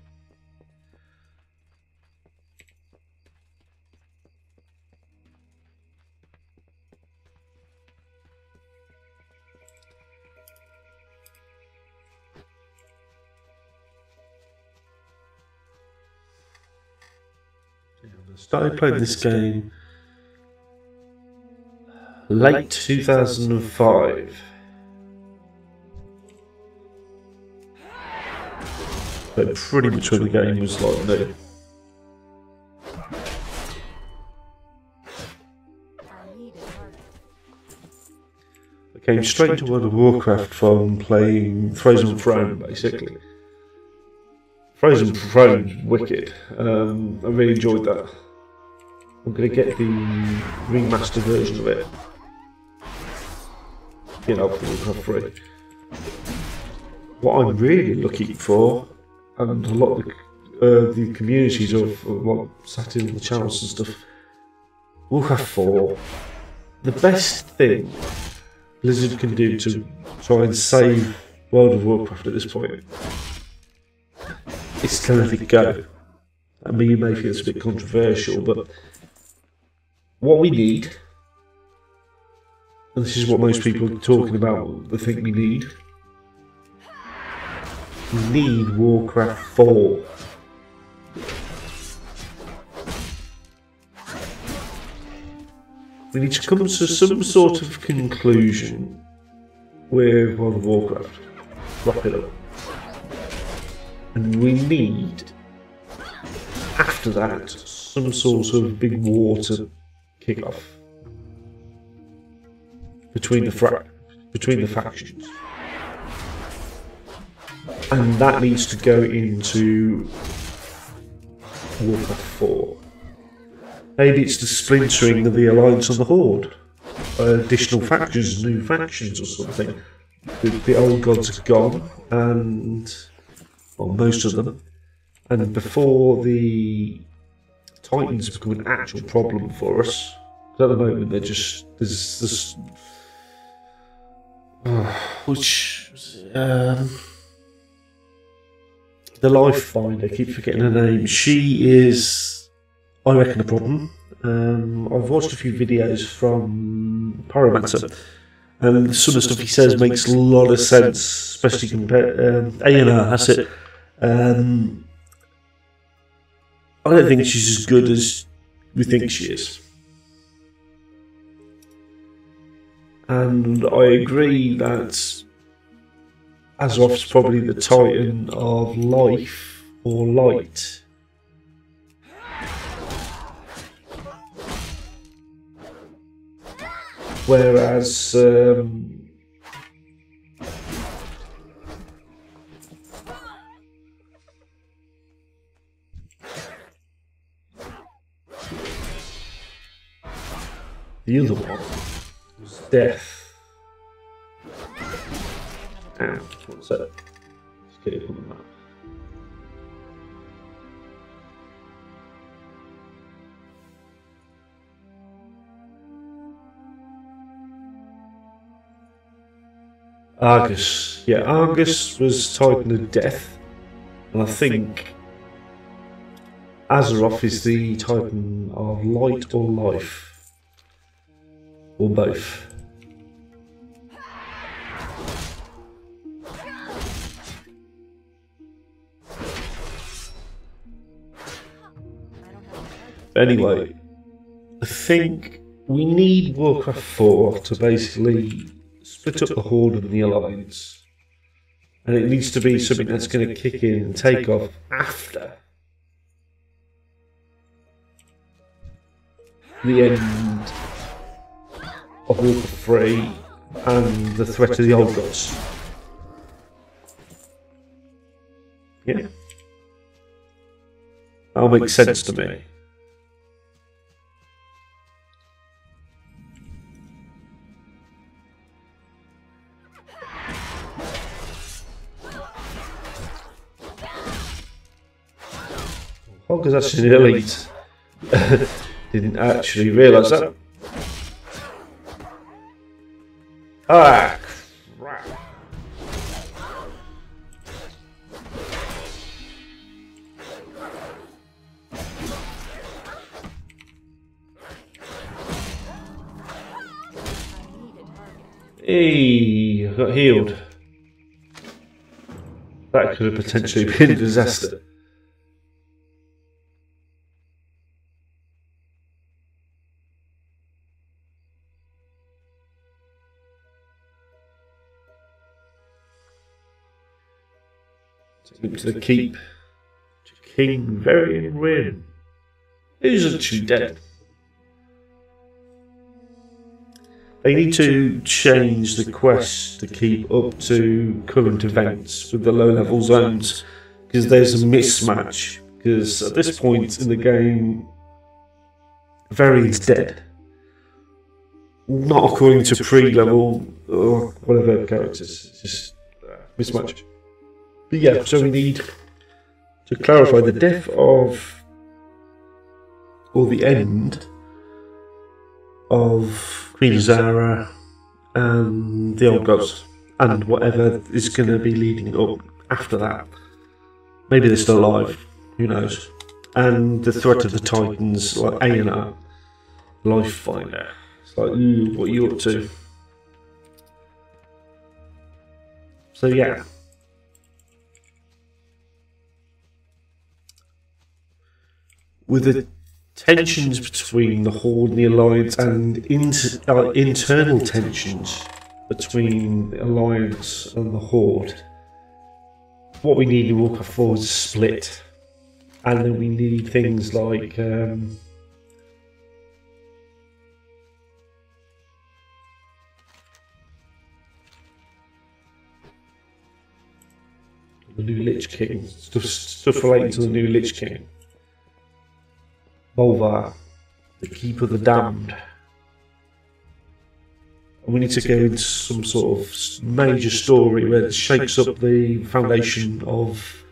Started playing this game late 2005. But pretty much when the game was like new. I came straight to World of Warcraft from playing Frozen Throne, basically. Frozen Throne's wicked. I really enjoyed that. I'm going to get the remastered version of it. You know, for Warcraft 3. What I'm really looking for, and a lot of the communities of what sat in the channels and stuff, Warcraft 4, the best thing Blizzard can do to try and save World of Warcraft at this point is to let it go. I mean, you may feel it's a bit controversial, but what we need, and this is what most people are talking about, they think we need Warcraft 4. We need to come to some sort of conclusion with World of Warcraft. Wrap it up. And we need, after that, some sort of big war to kick off between the factions. And that needs to go into Warcraft 4. Maybe it's the splintering of the Alliance and the Horde. Additional factions, new factions or something. The old gods are gone, and well, most of them. And before the Titans become an actual problem for us, at the moment they're just there's this the Life Finder, I keep forgetting her name. She is, I reckon, a problem. I've watched a few videos from Pyromancer, and some of the stuff he says makes a lot of sense, especially compared A&R. That's it. I don't think she's as good as we think she is. And I agree that Azeroth's probably the Titan of life or light. Whereas the other one was death. Ow, what's that? Let's get it on the map. Argus. Yeah, Argus was Titan of Death, and I think Azeroth is the Titan of Light or Life, or both. Anyway, I think we need Warcraft 4 to basically split up the Horde and the Alliance, and it needs to be something that's going to kick in and take off after the end of Warcraft 3 and the threat of the Old Gods. Yeah, that'll make sense to me. Because that's an elite. Didn't actually realise that. Ah, crap. Hey, I got healed. That could have potentially been a disaster. To the keep. King Varian Win. Who's actually dead? They need to change the quest to keep up to current events with the low level zones, because there's a mismatch. Because at this point in the game, Varian's dead. Not according to pre-level or whatever characters. It's just mismatch. But yeah, so we need to clarify the death of, or the end of Queen Zara and the Old Gods, and whatever is going to be leading up after that. Maybe they're still alive, who knows. And the threat of the Titans, like A&R, Life Finder. It's like, ooh, what are you up to? So yeah. With the tensions between the Horde and the Alliance, and internal tensions between the Alliance and the Horde, what we need in Warcraft 4 is a split. And then we need things like the new Lich King, stuff relating to the new Lich King. Bolvar, the Keeper of the Damned. And we need to go into some sort of major story where it shakes up the foundation of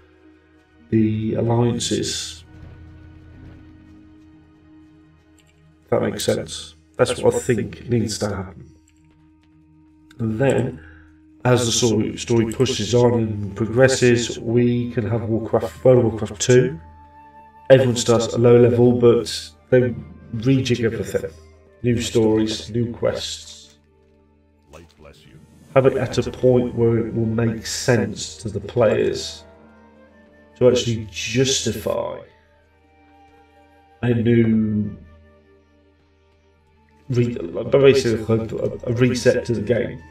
the alliances. If that makes sense. That's what I think needs to happen. And then as the story pushes on and progresses, we can have World of Warcraft 2. Everyone starts at a low level, but they rejig everything. New stories, new quests. Light bless you. Have it at a point where it will make sense to the players to actually justify a new, basically a reset to the game.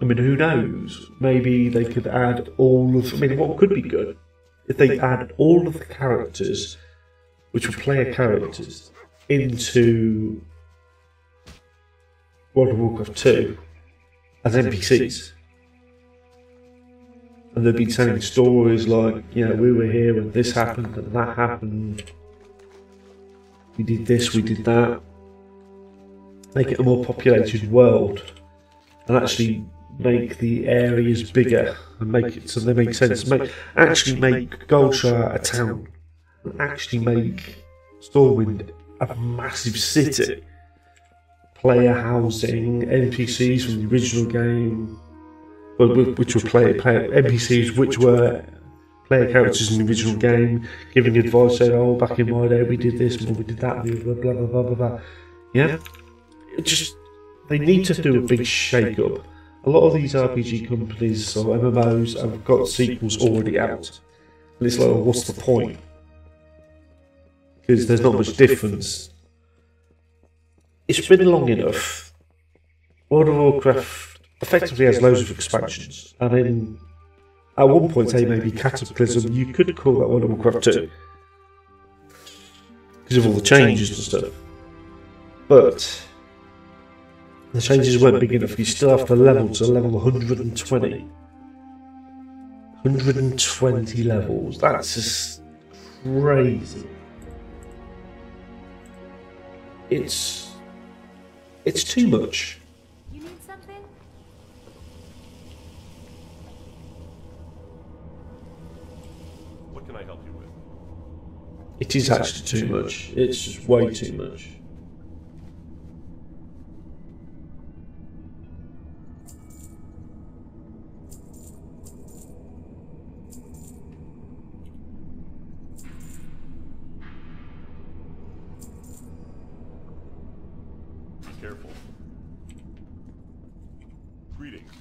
I mean, who knows? Maybe they could add all of... I mean, what could be good? If they add all of the characters, which were player characters, into World of Warcraft 2 as NPCs. And they've been telling stories like, you know, we were here when this happened and that happened. We did this, we did that. Make it a more populated world. And actually make the areas bigger and make it so they make sense. Actually make Goldshire a town. And actually make Stormwind a massive city. Player housing, NPCs from the original game, which were player NPCs which were player characters in the original game, giving advice, saying, "Oh, back in my day, we did this, and we did that, blah blah blah blah blah blah." Yeah, they need to do a big shake-up. A lot of these RPG companies or MMOs have got sequels already out, and it's like, well, what's the point? Because there's not much difference. It's been long enough. World of Warcraft effectively has loads of expansions. I mean, at one point, say maybe Cataclysm, you could call that World of Warcraft 2 because of all the changes and stuff. But the changes weren't big enough. You still have to level to level 120. 120 levels. That's just crazy. It's too much. You need something? What can I help you with? It is actually too much. It's just way too much. Be careful. Greetings.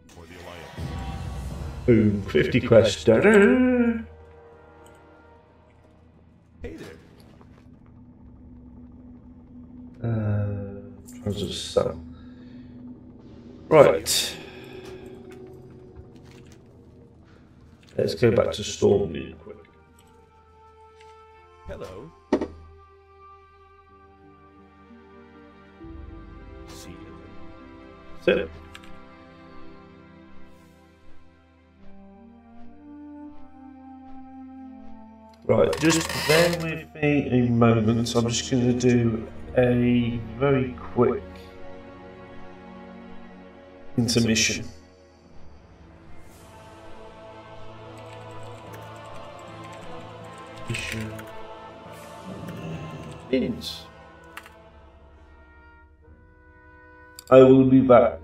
For the Alliance. Boom, 50 quests. Da-da. Hey there. Trousers sell. Right. Let's go back to Storm real quick. Hello. See you. So, right, just bear with me a moment. I'm just going to do a very quick intermission. Ins. I will be back.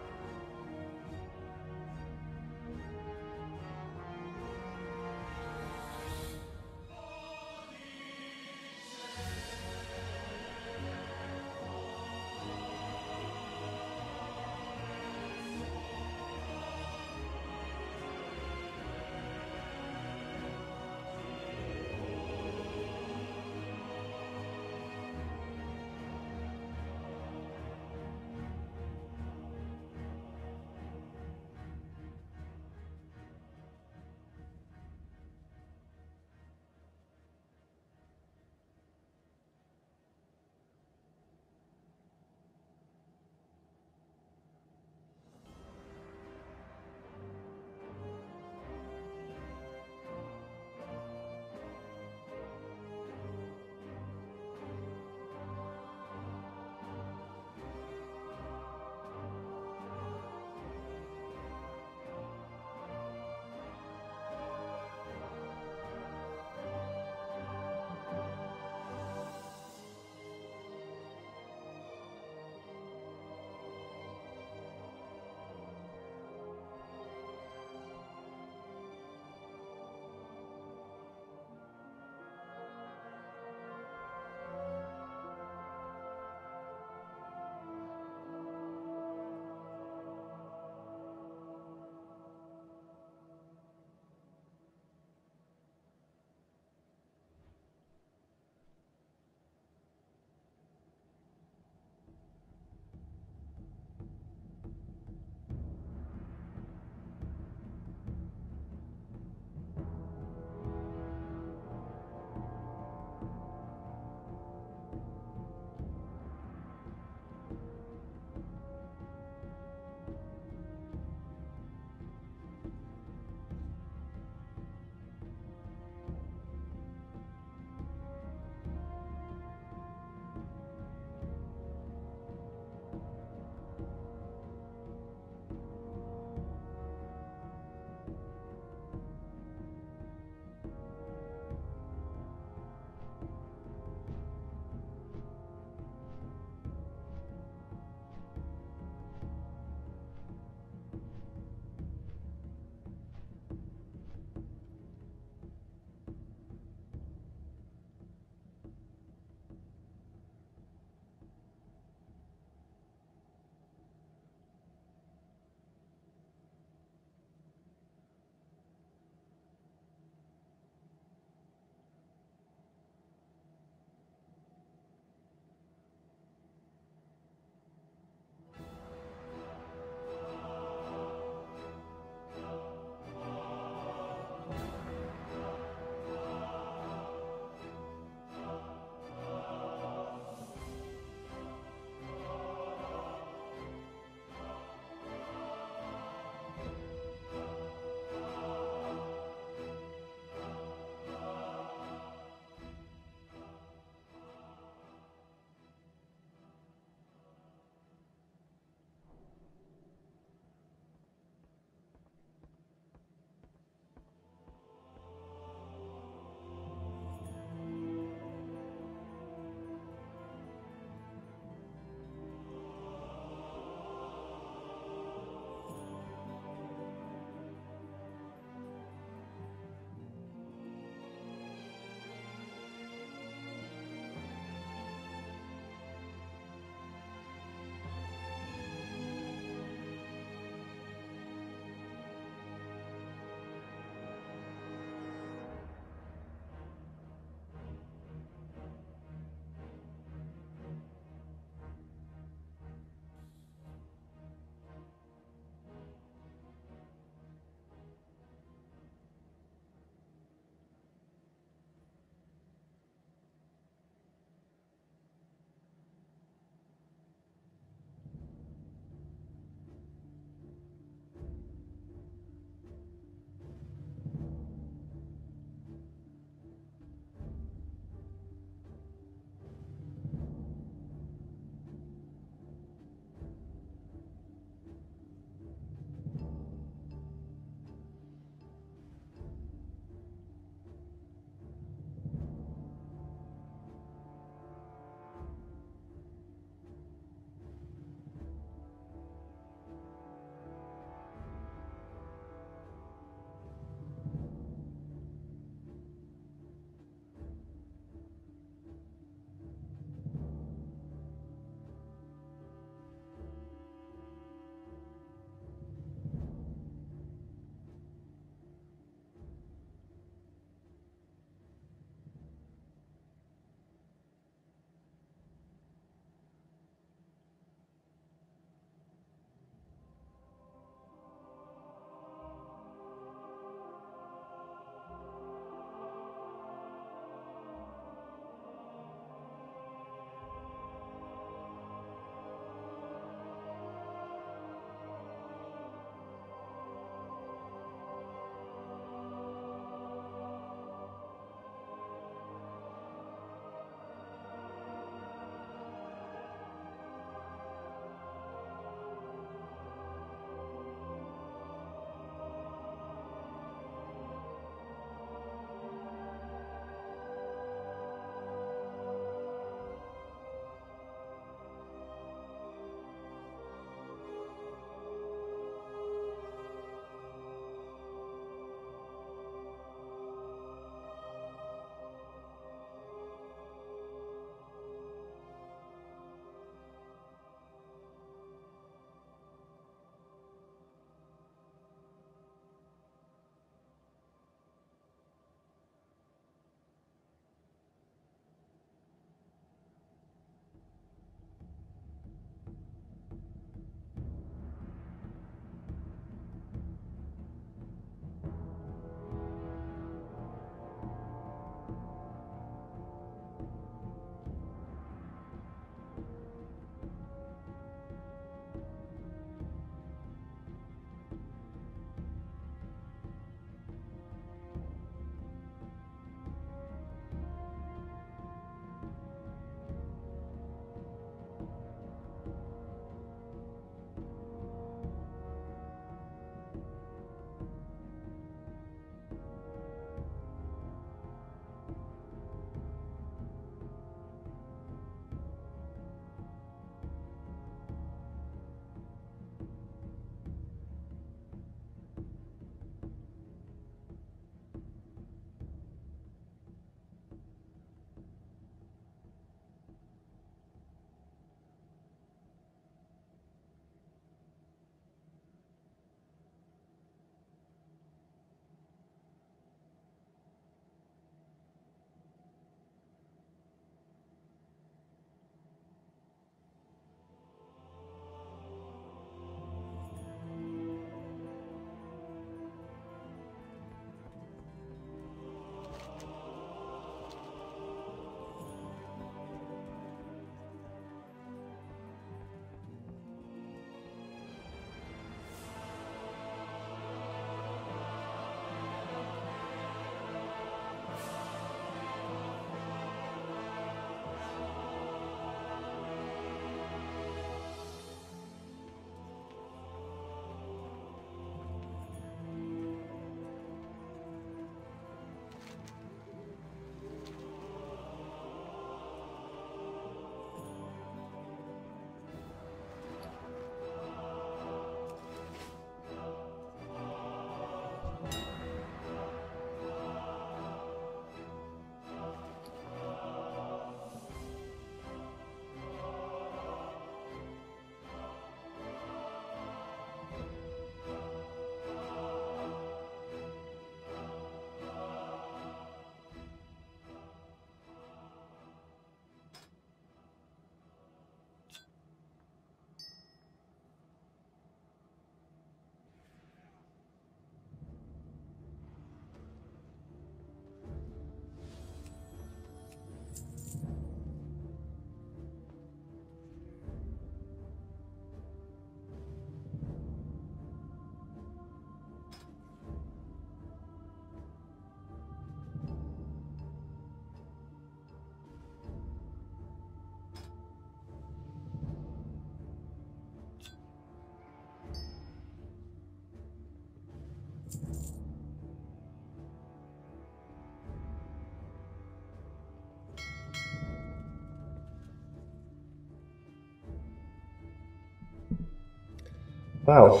Well,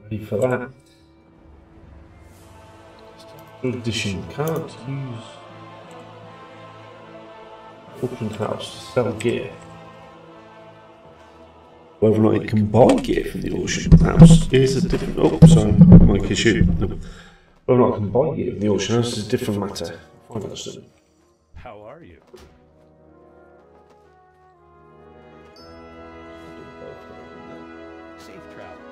ready for that. Edition can't use auction house to sell gear. Whether or not it can buy gear from the auction house is a different. Oh, sorry, Mike issue. No. Whether or not it can buy gear from the auction house is a different matter. Find out soon. How are you? Safe travel.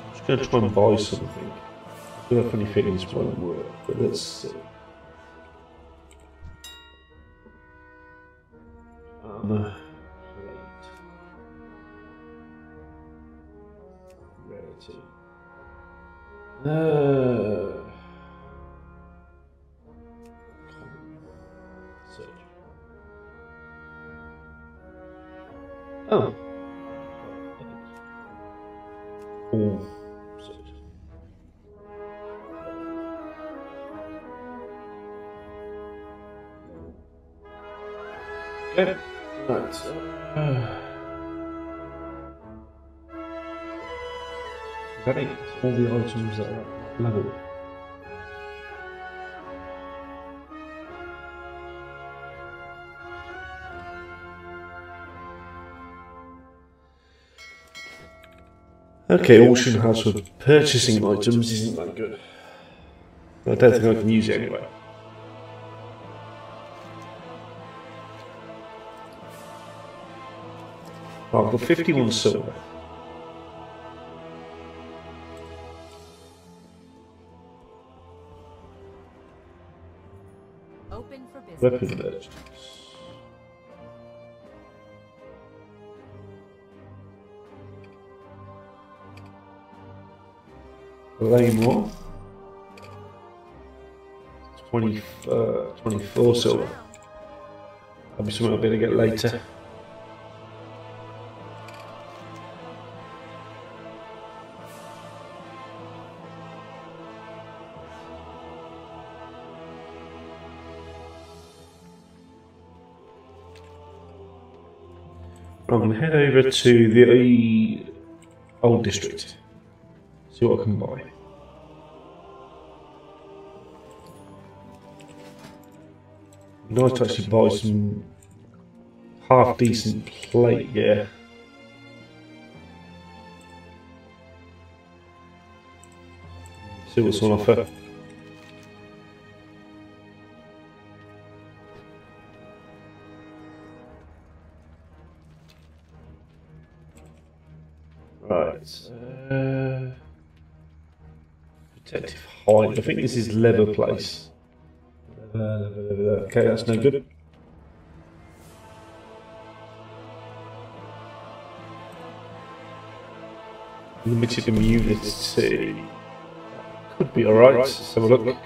I'm just going to try and buy something. I feel like any feelings won't work, but let's see. Plate. Rarity. Search. Oh. All search. Okay. Right. That is all the items that are at level. Okay, auction house for purchasing items isn't that good. I don't think I can use it anyway. I've got 51 silver. Open for business. Weapon merchants. Claymore. 24 silver. That'll be something I'll be able to get later. I'm going to head over to the old district, see what I can buy. Nice to actually buy some half decent plate, yeah. See what's on offer. Right. Protective hide. I think this is leather place. Okay, that's no good. Limited immunity. Could be alright. Let's have a look.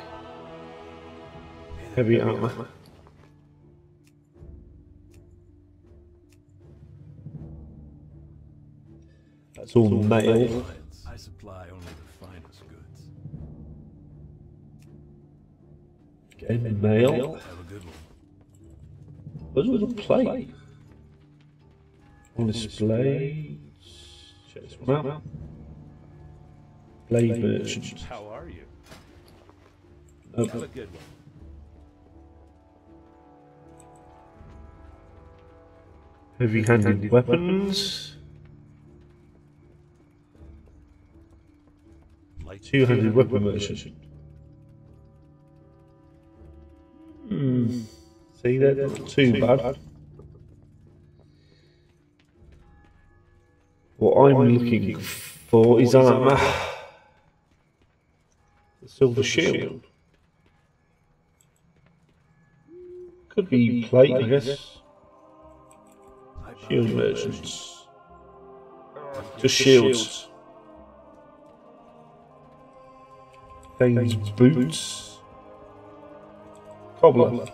Heavy armor. That's all mail. I supply only the finest goods. Okay, mail. Have a good one. Where's all the plate? On display. Check this one out. Blade merchant. How are you? Nope. Have a good one. Heavy-handed weapons. 200 weapon merchant. See, they're not too bad. What I'm looking for is armour. The silver shield. Could be plate, I guess. Shield merchants. Just shields. Things boots. Cobbler.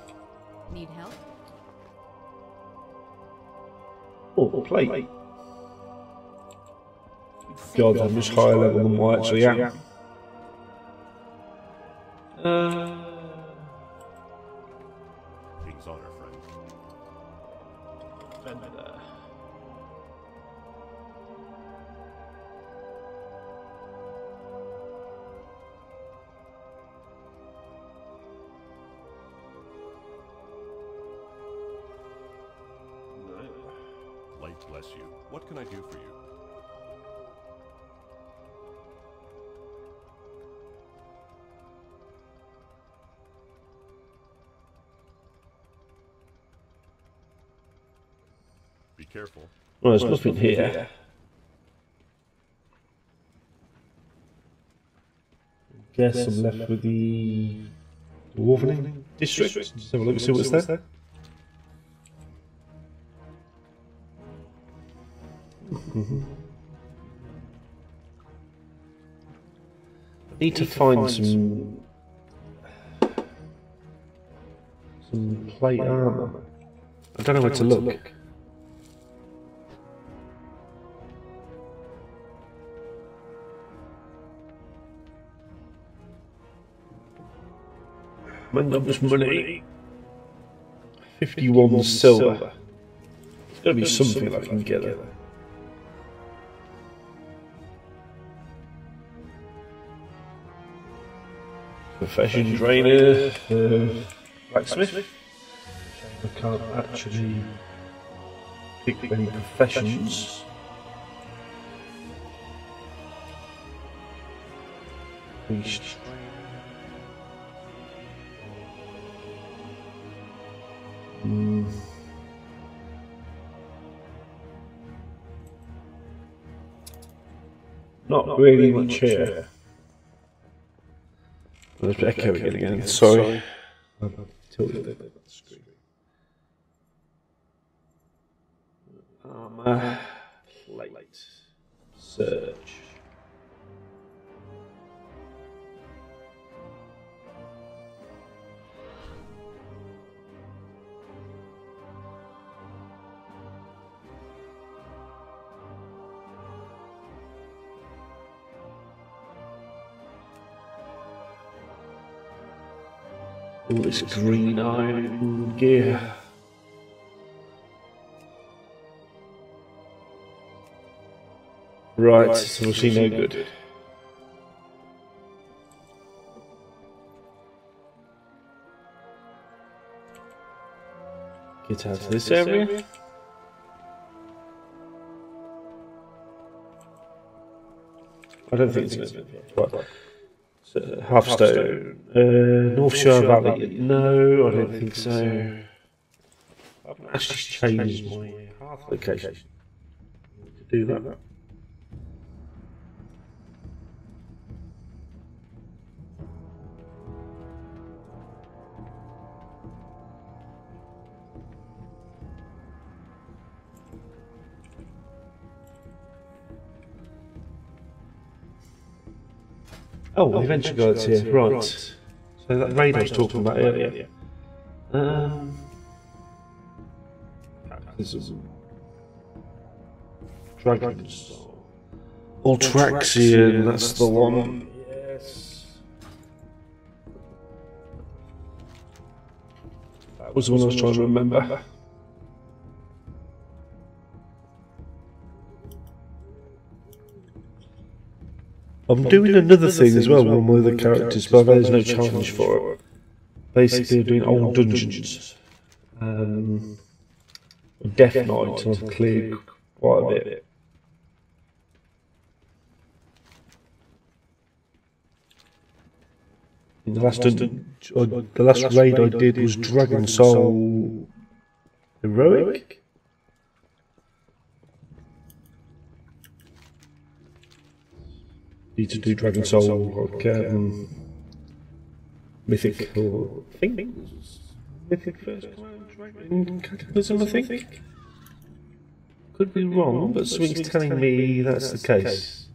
Need help? Oh, plate. God, I'm much higher level than what I actually am. King's honor, friend. defender. Light bless you. What can I do for you? Be careful. Well, there's nothing here. Guess I'm left with the Dwarvening District. Let's have a look and see what's there. I need to find some plate armor. I don't know where to look. Mango's money. 51 silver. There's got to be something I can get there. Profession trainer, blacksmith. I can't actually pick any professions. Priest. Not really much here. There's echoing again. Sorry. Tilted a bit. Armor. Plate. Search. All this green iron gear. Right, so we'll see no good. Get out of this area. I don't think it's going to be right. Halfstone. North Shore Valley. No, I don't think so. I haven't actually changed my path location to do that. Oh, the adventure guide's here, right. So that raid I was talking about earlier. Dragons. Ultraxian, that's the one. Yes. That was the one I was trying to remember. I'm doing another thing as well with one of the characters, but there's no challenge for it. Basically, I'm doing old dungeons. Death Knight, I've cleared quite a bit. In the last raid I did was Dragon Soul Heroic. Need to do Dragon Soul, like Mythic or Mythic first in Cataclysm, I think. Could be wrong, but something's telling me that's the case.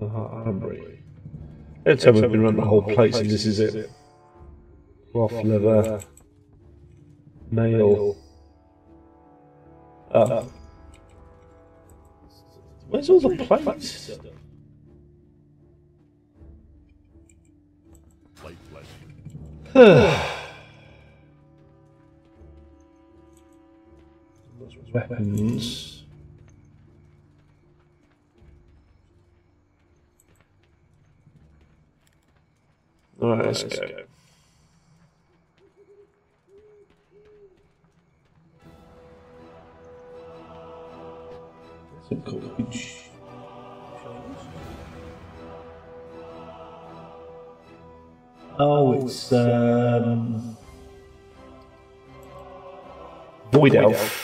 Armory. Every time we've been around the whole place, and this is it. Cloth, leather, mail. Where's all the plates? Weapons. Alright, let's go. Some coverage. Oh, it's Void Elf.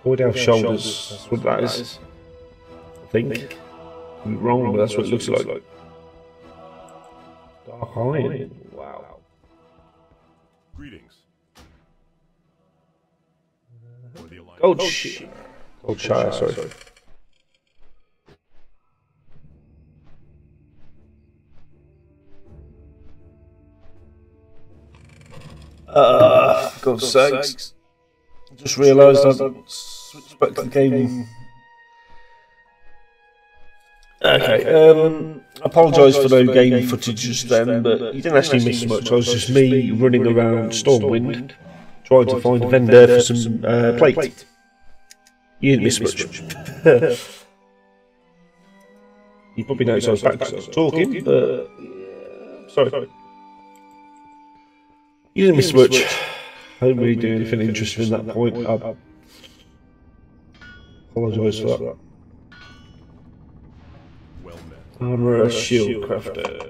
Void Elf shoulders. That's what that is. I think. I'm wrong, but that's what it looks like. Dark Iron. Wow. Greetings. For the Alliance. Gold shit. Gold Shire, sorry. God's sakes. I just realised I switched back to the game. Okay, apologise for no game footage just then, but you didn't actually miss much. I was just me running around Stormwind, trying to find a vendor for some plate. You didn't miss much. You probably noticed I was back because I was talking, but sorry. You didn't miss much. I didn't really do anything interesting at that point. I apologise for that. Well met. Armour, shield crafter,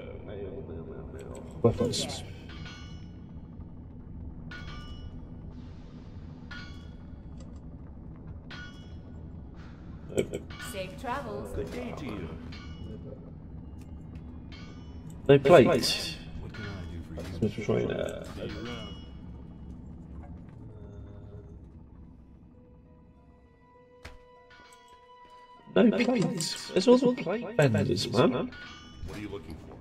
weapons. Safe travels. Good day to you. No plate. What can I do for you? Let's try that. See you around. No plates. There's all the plate vendors, man. What are you looking for?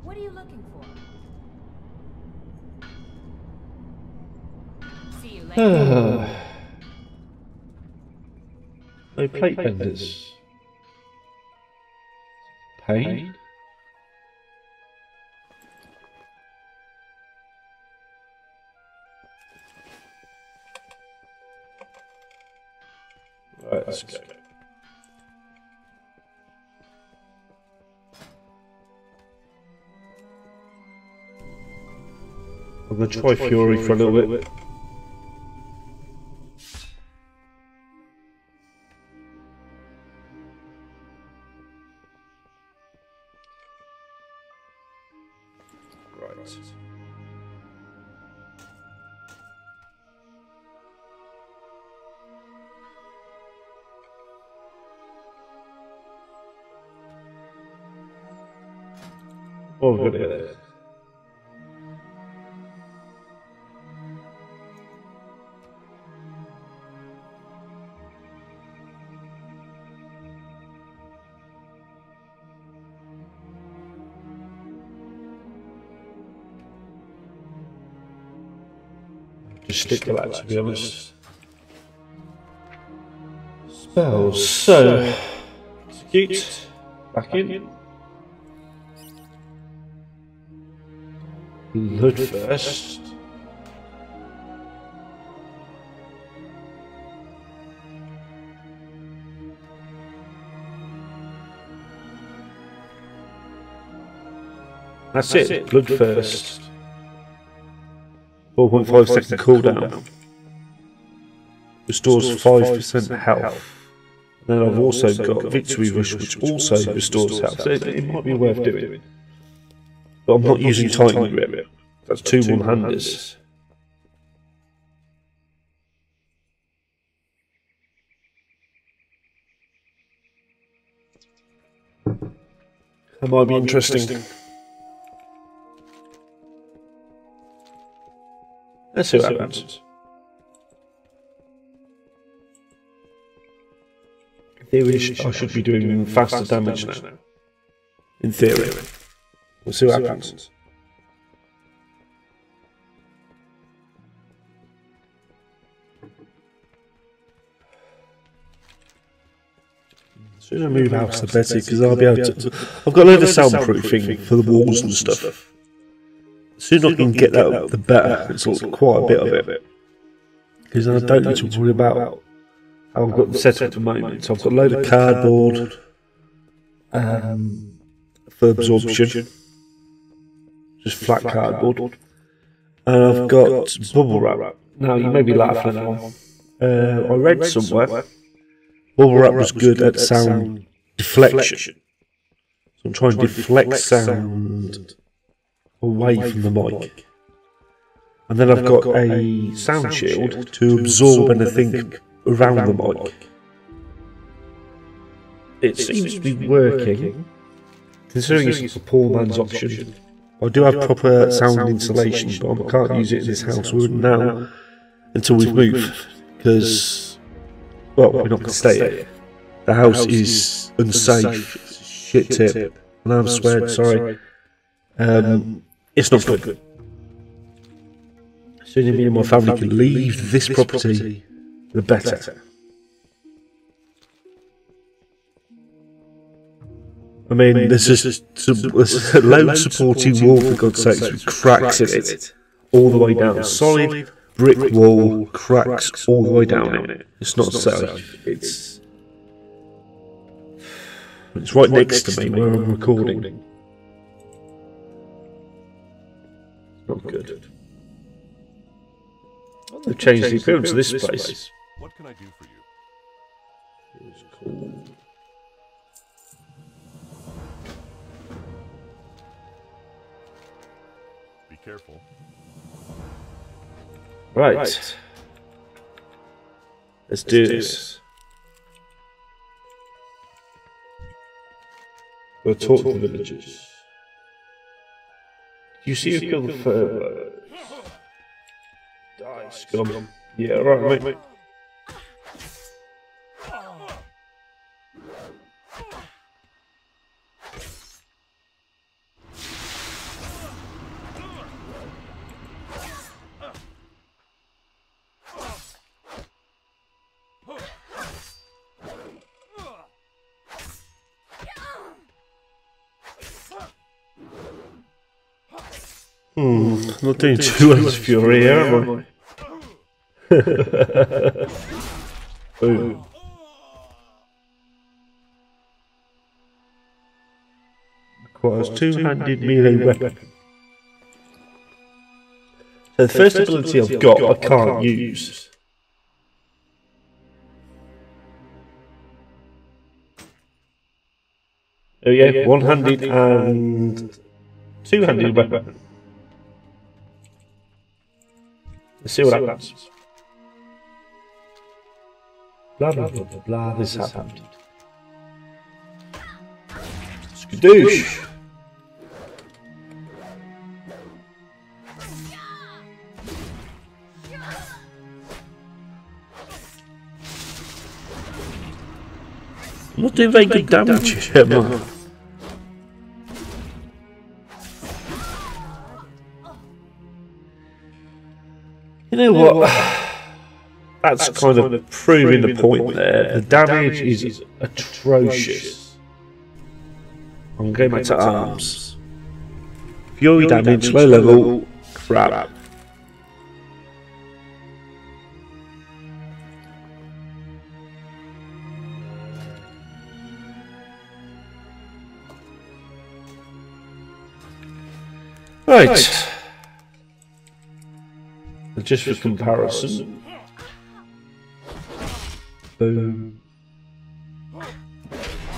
What are you looking for? See you later. No plate vendors. Pain? Right, let's go. I'm going to try Fury for a little bit. Right. Oh, we're going to get it. Just stick to that, to be honest. Spells. So, execute. Back in. Blood first. That's it. Blood first. 4.5 second cooldown. Restores 5% health. Then I've also got Victory Rush, which also restores health. So it might be worth doing. But I'm not using Titan Grip. That's two one-handers. That might be interesting. Let's see what happens. In theory, I should be doing faster damage now. In theory. We'll see what happens. As soon as I move out, the better, because I'll be able to. I've got a load of soundproofing for the walls and stuff. sooner I can get that up, the better. It's quite a bit of it. Because I don't need to worry about how I've got the setup at the moment. So I've got a load of cardboard for absorption. Just flat cardboard. And I've got bubble wrap. Now, you may be laughing now. I read somewhere bubble wrap was good at sound deflection. So I'm trying to deflect sound away from the mic. And then I've got a sound shield to absorb anything around the mic. It seems to be working, considering it's a poor man's option. I do have proper sound insulation, but I can't use it in this house now until we've moved, because, well, we're not going to stay here. The house is unsafe, it's a shit tip, and I'm swearing, sorry. It's not good. The sooner me and my family can leave this property, the better. I mean, there's a load supporting wall, for God's sakes, with cracks in it, all the way down. Solid brick wall, cracks all the way down in it. It's not safe. It's right next to me where I'm recording. Not good. They've changed the appearance of this place. What can I do for you? It's cool. Be careful. Right. Let's do this. We'll talk to the villagers. You see who killed the fur? Die, scum. Yeah, right, mate. Not doing too much fury here, am I? Boom. Requires two-handed melee weapon. So the first ability I've got, I can't use. Oh yeah, one-handed and two-handed weapon. Let's see what happens. Blah blah blah blah blah. This happened. Skadoosh! I'm not doing very good damage here, man. You know what? That's kind of proving the point there. The damage is atrocious. I'm going back to arms. Fury damage, low level, crap. Right. Just for comparison. Boom.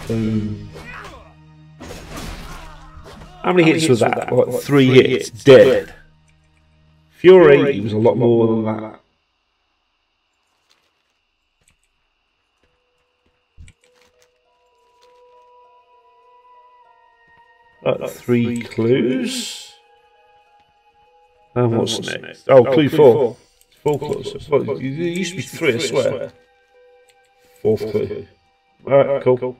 Boom. How many hits was that? What, 3 hits? Dead. Fury was a lot more than that. Right, 3 clues. And what's next? Oh, clue 4. 4 clues. Well, it used to be 3, I swear. 4th clue. Alright, cool.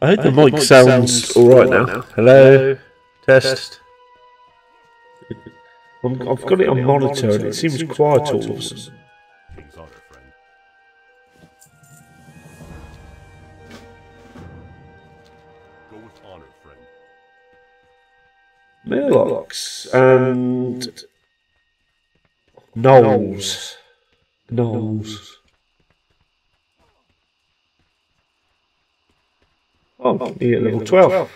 I hope the mic sounds alright now. Hello? Test. I've got it on monitor and it seems quiet all of a sudden. King's honor, friend. Go with honor, friend. Murlocs and gnolls. Oh, yeah, level 12.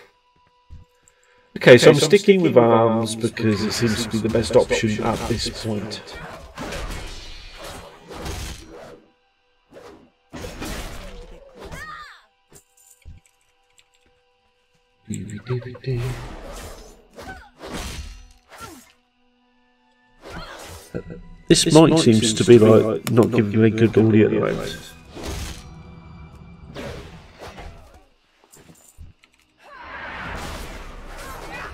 Okay, so I'm sticking with arms because it seems to be the best option at this point. This mic seems to be like not giving me good audio at the moment.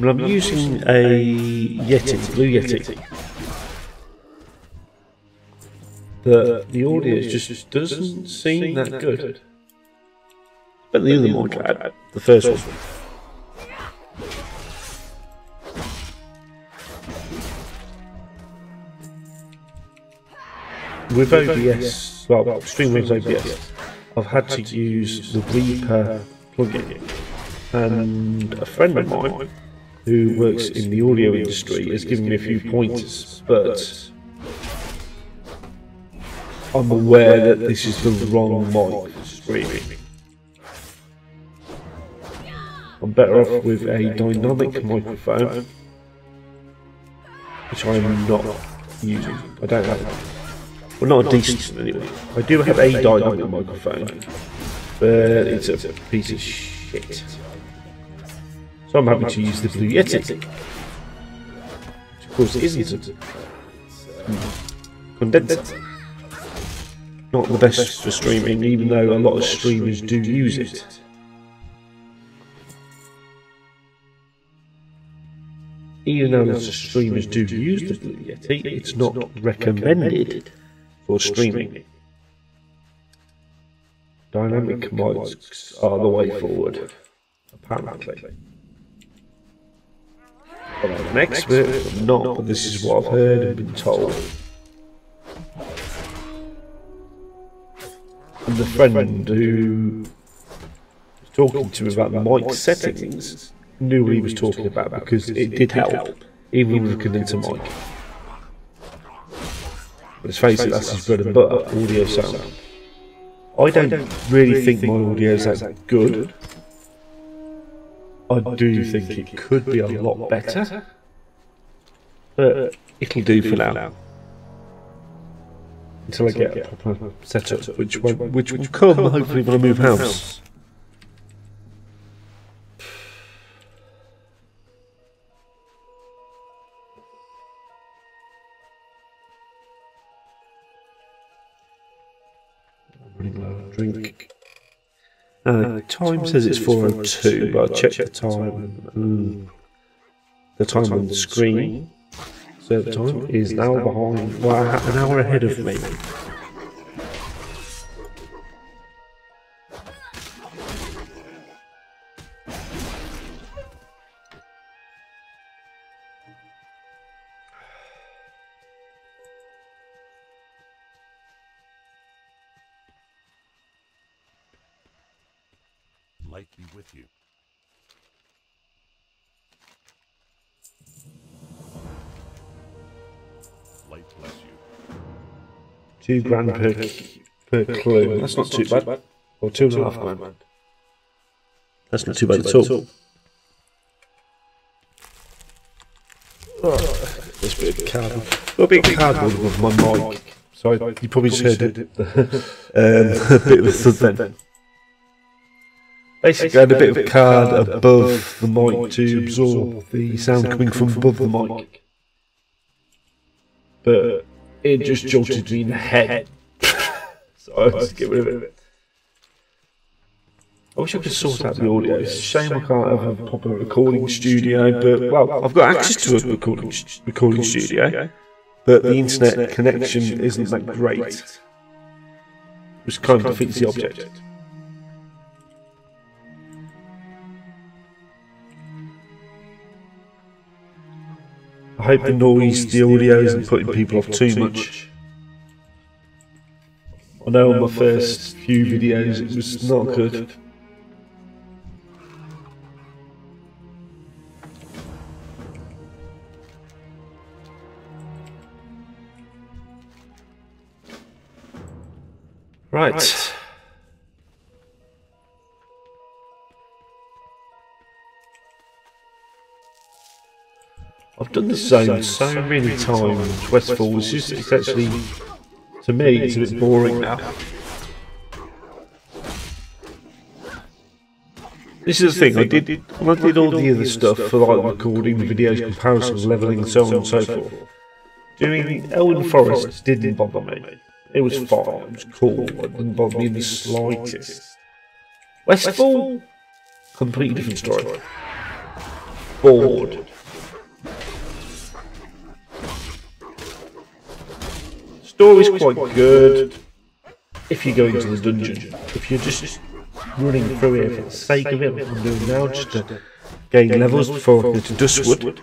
Well, I'm using a Yeti, Blue Yeti. The audio just doesn't seem that good. But the other mic I had, the first one. With OBS, well, Streamwave's OBS, I've had to use the Reaper plugin, and a friend of mine who works in the audio industry has given me a few pointers, but I'm aware that this is the wrong mic for streaming. I'm better off with a dynamic microphone, which I am not using. I don't have one. Well, not a decent one anyway. I do have a dynamic microphone, but it's a piece of shit. So I'm happy to use the Blue Yeti, which of course isn't a condenser. Not the best for streaming, even though a lot of streamers do use it. Even though lots of streamers do use the Blue Yeti, it's not recommended for streaming. Dynamic mics are the way forward, apparently. I'm not an expert, I'm not, but this is what I've heard and been told. And the friend who was talking to me about the mic settings knew what he was talking about because it did help, even with a condenser mic. Let's face it, that's his bread and butter, audio sound. I don't really think my audio is that good. I do think it could be a lot better, but it'll do for now. Until I get a proper setup, which will come hopefully when I move house. Running low on drink. Time says it's 4:02, but I checked the time. The time on the screen. So the time is now behind, well, an hour ahead of me. Light be with you. Light bless you. £2 per clue. That's not too bad. Or £2.5 grand. That's not too bad at all. This bit of cardboard. A bit of cardboard above my mic. Sorry, you probably just heard it. A bit of a thud then. Basically, I had a bit of card above the mic to absorb the sound coming from above the mic. But it just jolted me in the head. So I had to get rid of it. I wish I could sort out the audio. It's a shame I can't have a proper recording studio, but, well, I've got access to a recording studio, but the internet connection isn't that great. Which kind of defeats the object. I hope the noise, the audio isn't putting people off too much. I know on my first few videos it was not good. Right. I've done this zone so many times, Westfall. It's actually, to me, it's a bit boring now. This is the thing, when I did all the other stuff for like recording videos, comparisons, levelling and so on and so forth, doing Elven Forest didn't bother me. It was fine, it was cool, it didn't bother me in the slightest. Westfall, completely different story. Bored. Story's quite good if you go into the dungeon. If you're just running through here for the sake of it, what I'm doing now, just to gain levels before I go to Duskwood,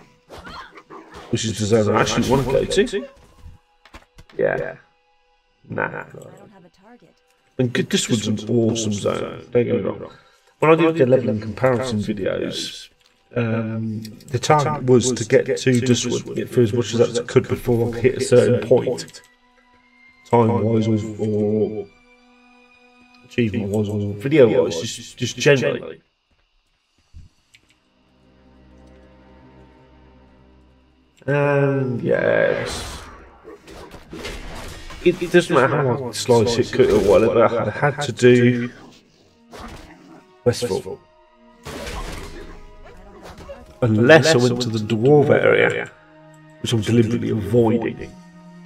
which is the zone I actually want to go to. Yeah. Nah. And Duskwood's an awesome zone, don't get me wrong. When I did the leveling comparison videos, the target was to get to Duskwood for as much as I could before I hit a certain point. Time-wise or achievement-wise or video-wise, just generally. And yeah, it doesn't matter how I slice it, cut it or whatever, I had to do Westfall. Unless I went to the Dwarf area, which I'm deliberately avoiding.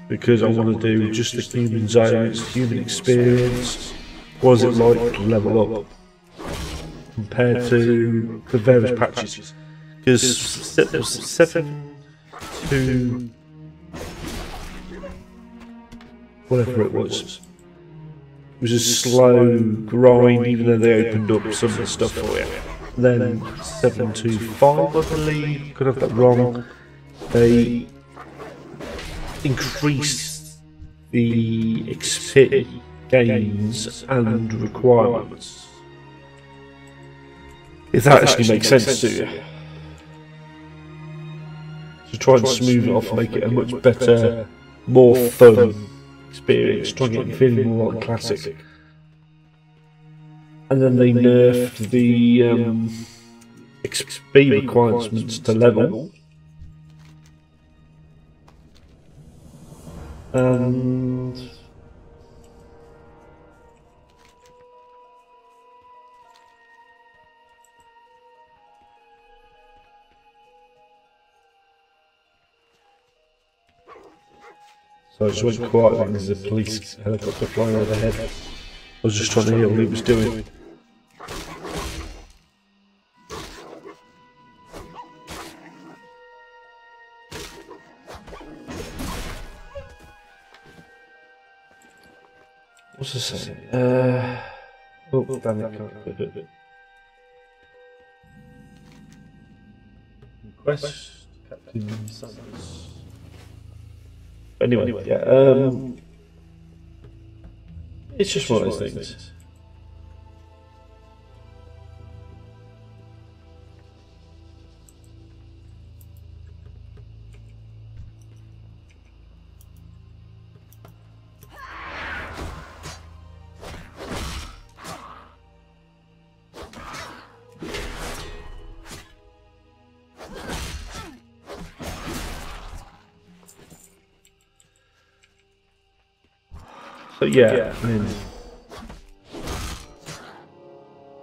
Because I want to do just the human zones, human experience. What is it like to level up compared to the various patches? Because 7 to whatever it was a slow grind, even though they opened up some of the stuff for you. Then 7 to 5, I believe, could have that wrong. They increase the XP gains and requirements. If that actually makes sense to you. To try and smooth it off and make it a much better, more fun experience, try and get you feeling more like classic. And then they nerfed the XP requirements to level. And so I just went quiet when there's a police helicopter flying overhead. I was just trying to hear what he was doing. What's this saying? Oh, damn it, can't put it. Request Captain Sanders. Anyway, yeah, it's just one of those things. So yeah, I mean,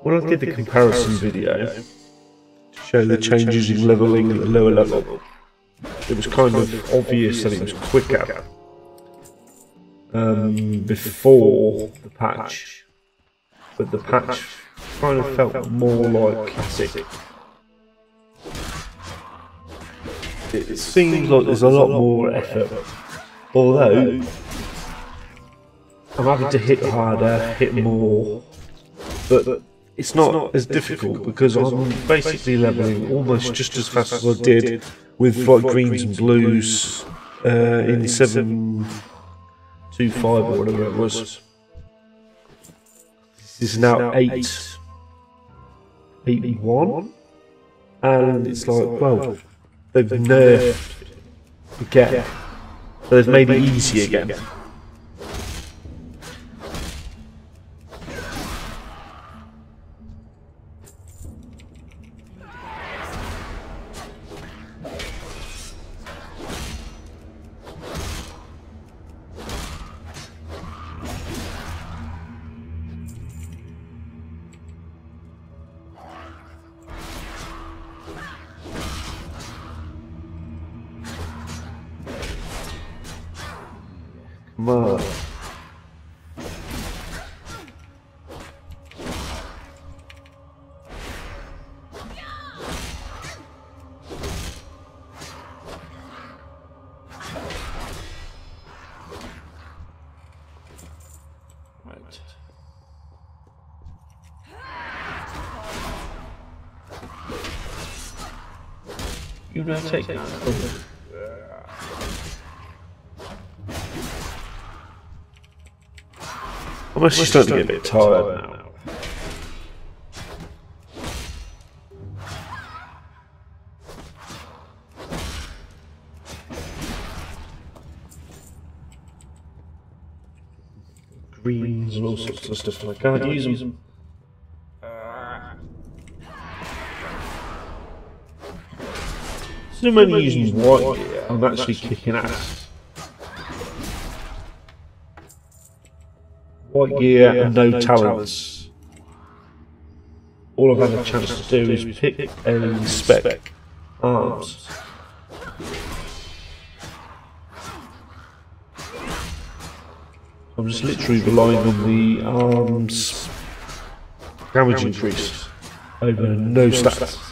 when I did the comparison video to show the changes in levelling at the lower level, it was kind of obvious that it was quicker before the patch, but the patch kind of felt more like classic. It seems like there's a lot more effort, although I'm having to hit harder, hit more, but it's not as difficult because I'm basically levelling almost just as fast as I did with like greens and blues in 7.25 or whatever it was. This is now 8.81, and it's like, well, they've nerfed again, so they've made it easy again. Come on. Right. You now take that. I'm actually starting to get a bit tired now. Greens and all sorts of stuff, and I can't use them. So I'm only using white gear, I'm actually kicking ass. White gear and no talents. All I've had a chance to do is pick and spec arms. I'm just literally relying on the arms damage increase over no stats.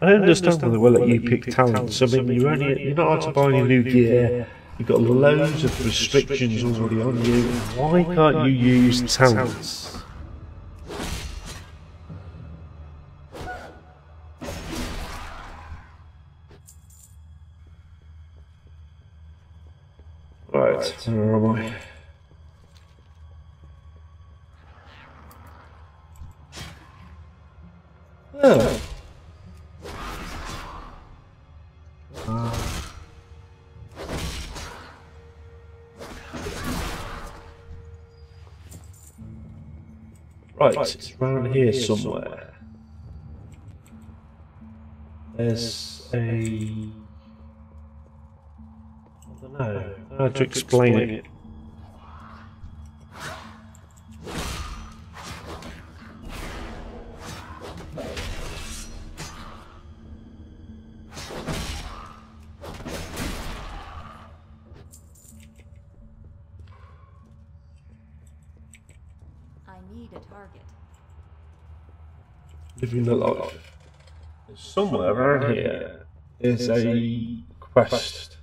I understand why they will let you pick talents. I mean, you're not allowed to buy any new gear. You've got loads of restrictions already on you. Why can't you use talents? Right, where am I? Oh. Right, it's around here somewhere. There's a... I don't know how to explain it. I need a target. Living the life. Somewhere around here is a quest.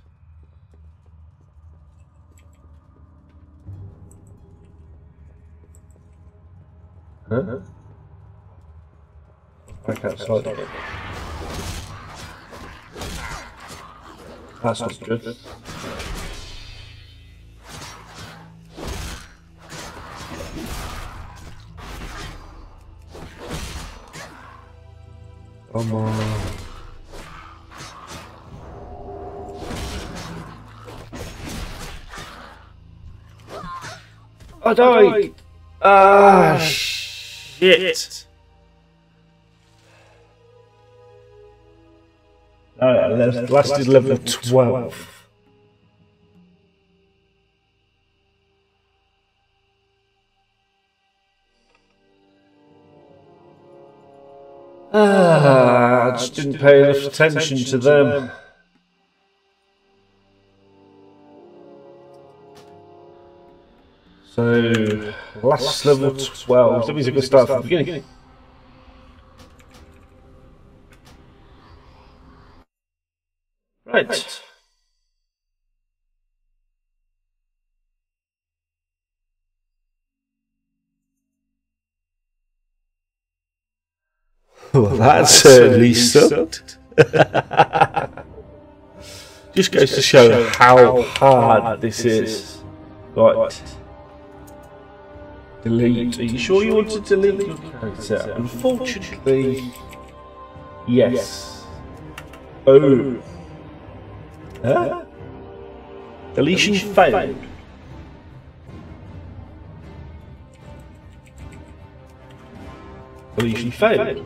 Huh? Back outside again. That's not good. Come on. I died! Ah, shit! That lasted level 12. I just didn't pay enough attention to them. So, last level 12. That means I can start from the beginning. Right. Well, that certainly sucked. Just goes to show how hard this is. Right. Delete. Are you sure you want to delete your character? Unfortunately, yes. Oh. Huh? Deletion failed. Deletion failed.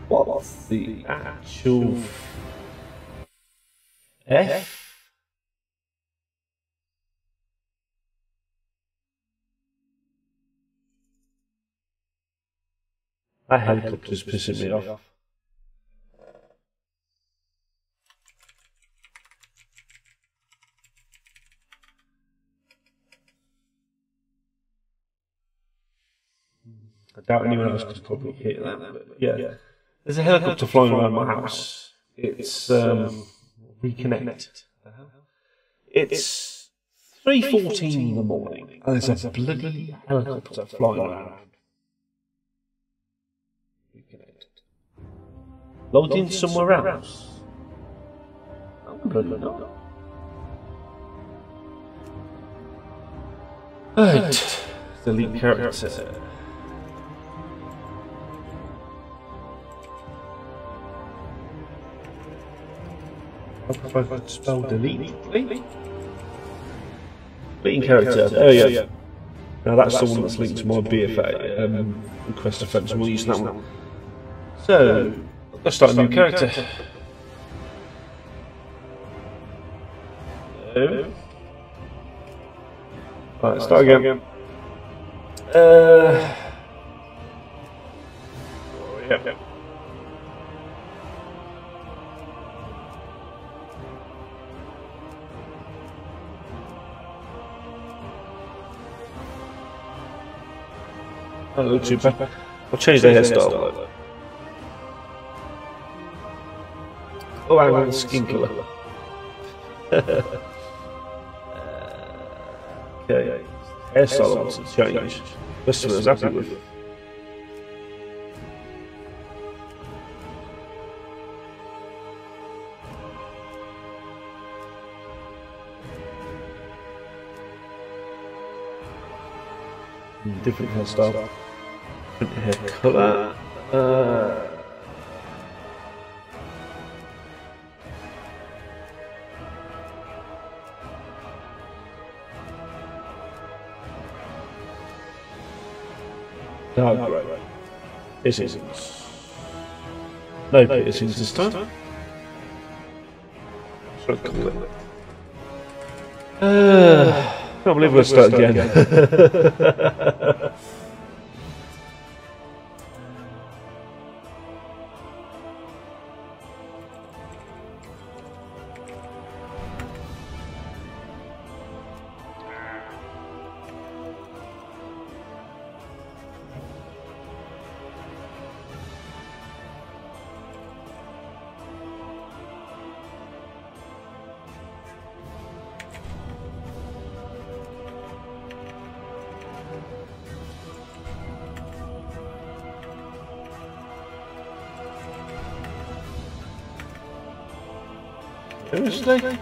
What's the actual F? That helicopter's pissing me off. I doubt anyone else could probably hear that, but yeah. There's a helicopter flying around my house. It's reconnect. It's 3:14 in the morning, and there's a bloody helicopter flying around. Reconnect. Logged in somewhere else. I'm bloody not. Right. Delete character. I prefer to spell delete. Deleting character. There we go. Now that's the one that's linked to my BFA request offence, and we'll use that one. So let's start a new character. Right, start again. Yeah. Don't look too bad. I'll change the hairstyle. Oh, hang on, skin colour. Okay. Hairstyle I want to change. This one I was happy with. Different hairstyle. Different hair colour. Dark grey. Piercings. No piercings this time. Can't believe we'll start again. Seriously?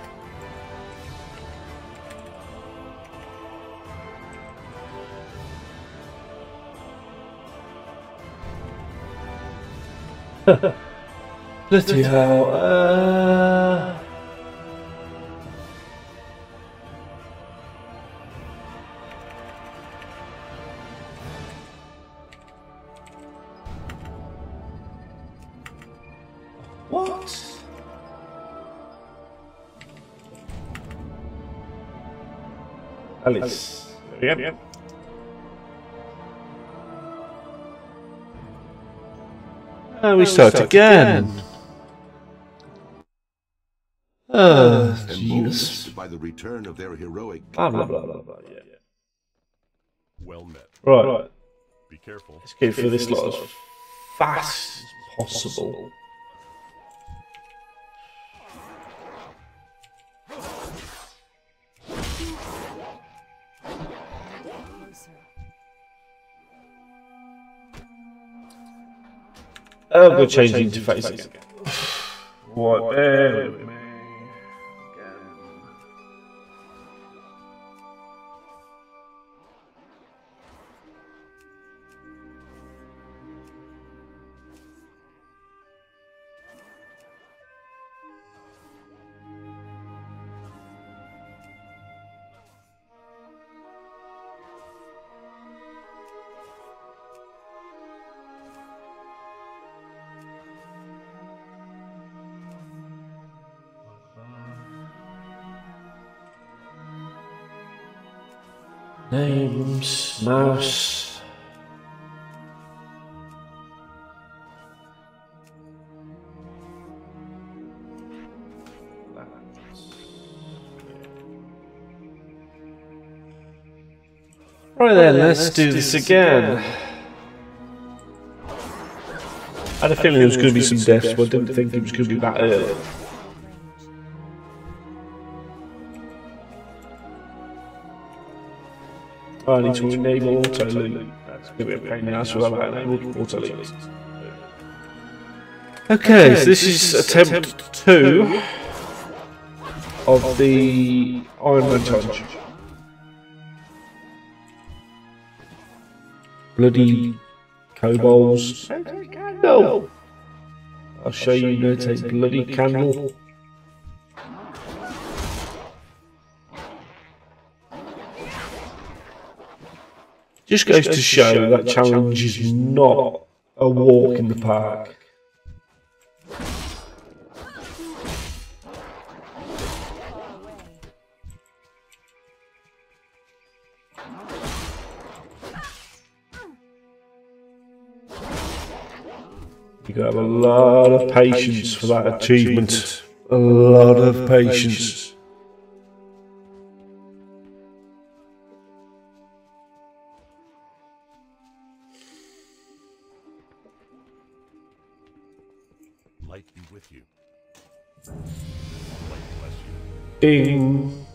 Bloody hell. What? Alice. Yep. And we start again. Jesus. By the return of their heroic. Blah blah blah blah blah. Yeah. Well met. Right. Be careful. Let's go for this lot as fast as possible. Oh, go change the interface again. What? Bear with me. Names, mouse. Right then, let's do this again. had a feeling there was going to be some deaths, but I didn't think it was going to be that early. I need to enable auto loot. That's going to be a pain in the ass without enabled auto loot. Okay, so this is attempt 2 of the Iron Man challenge. Bloody kobolds. Candle! I'll show you how to take bloody candle. Just goes to show that challenge is not a walk in the park. You gotta have a lot of patience for that achievement. A lot of patience. Light be with you. Light bless you. Ding.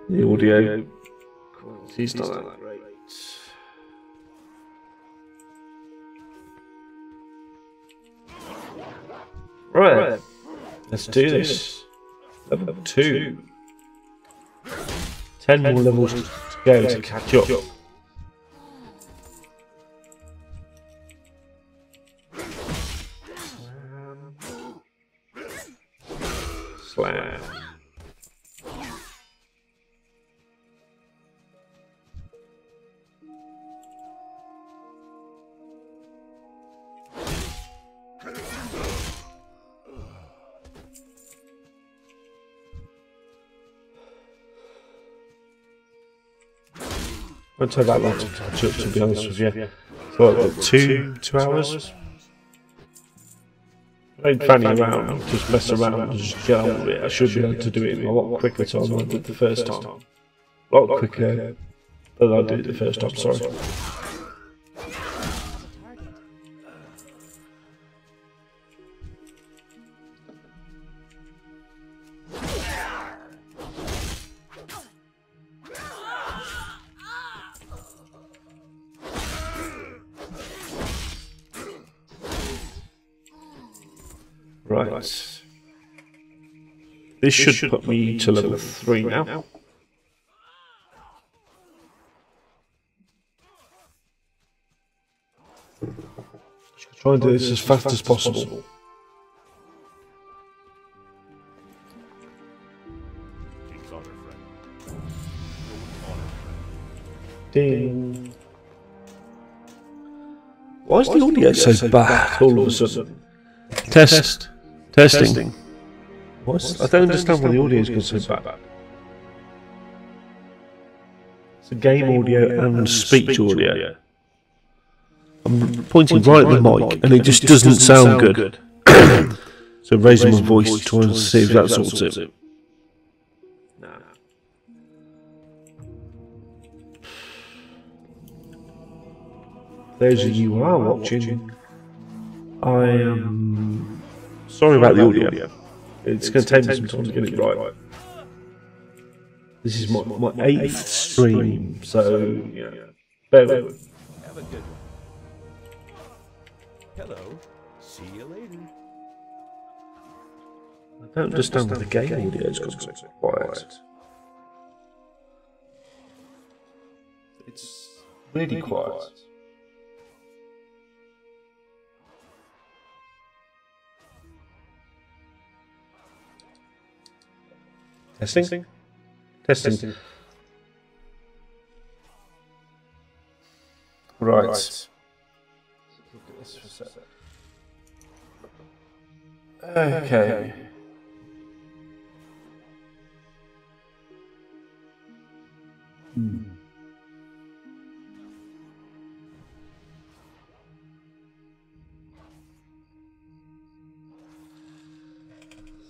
The audio quality's not that great. Right, let's do this. Level 2. 10 more levels to go to catch up. Slam. Won't take that long to catch up, to be honest with you. So, what, 2 hours? I ain't fanny around, just mess around and just get on with it. I should be able to do it a lot quicker time than I did the first time. A lot quicker than I did the first time, sorry. Right. This should put me to level 3 now. Try and do this as fast as possible. Ding. Why is the audio so bad all of a sudden? Testing. I don't understand why the audio is going so bad. It's a game audio and speech audio. I'm pointing right at the mic and it just doesn't sound good. So raising my voice to try and see if that sorts it. Those of you who are watching, I am sorry about the audio. It's going to take me some time to get it right. This is my 8th stream, so yeah, bear with me. Have a good one. Hello. See you later. I don't understand why the game audio is going so quiet. It's really quiet. Testing. Right. Okay.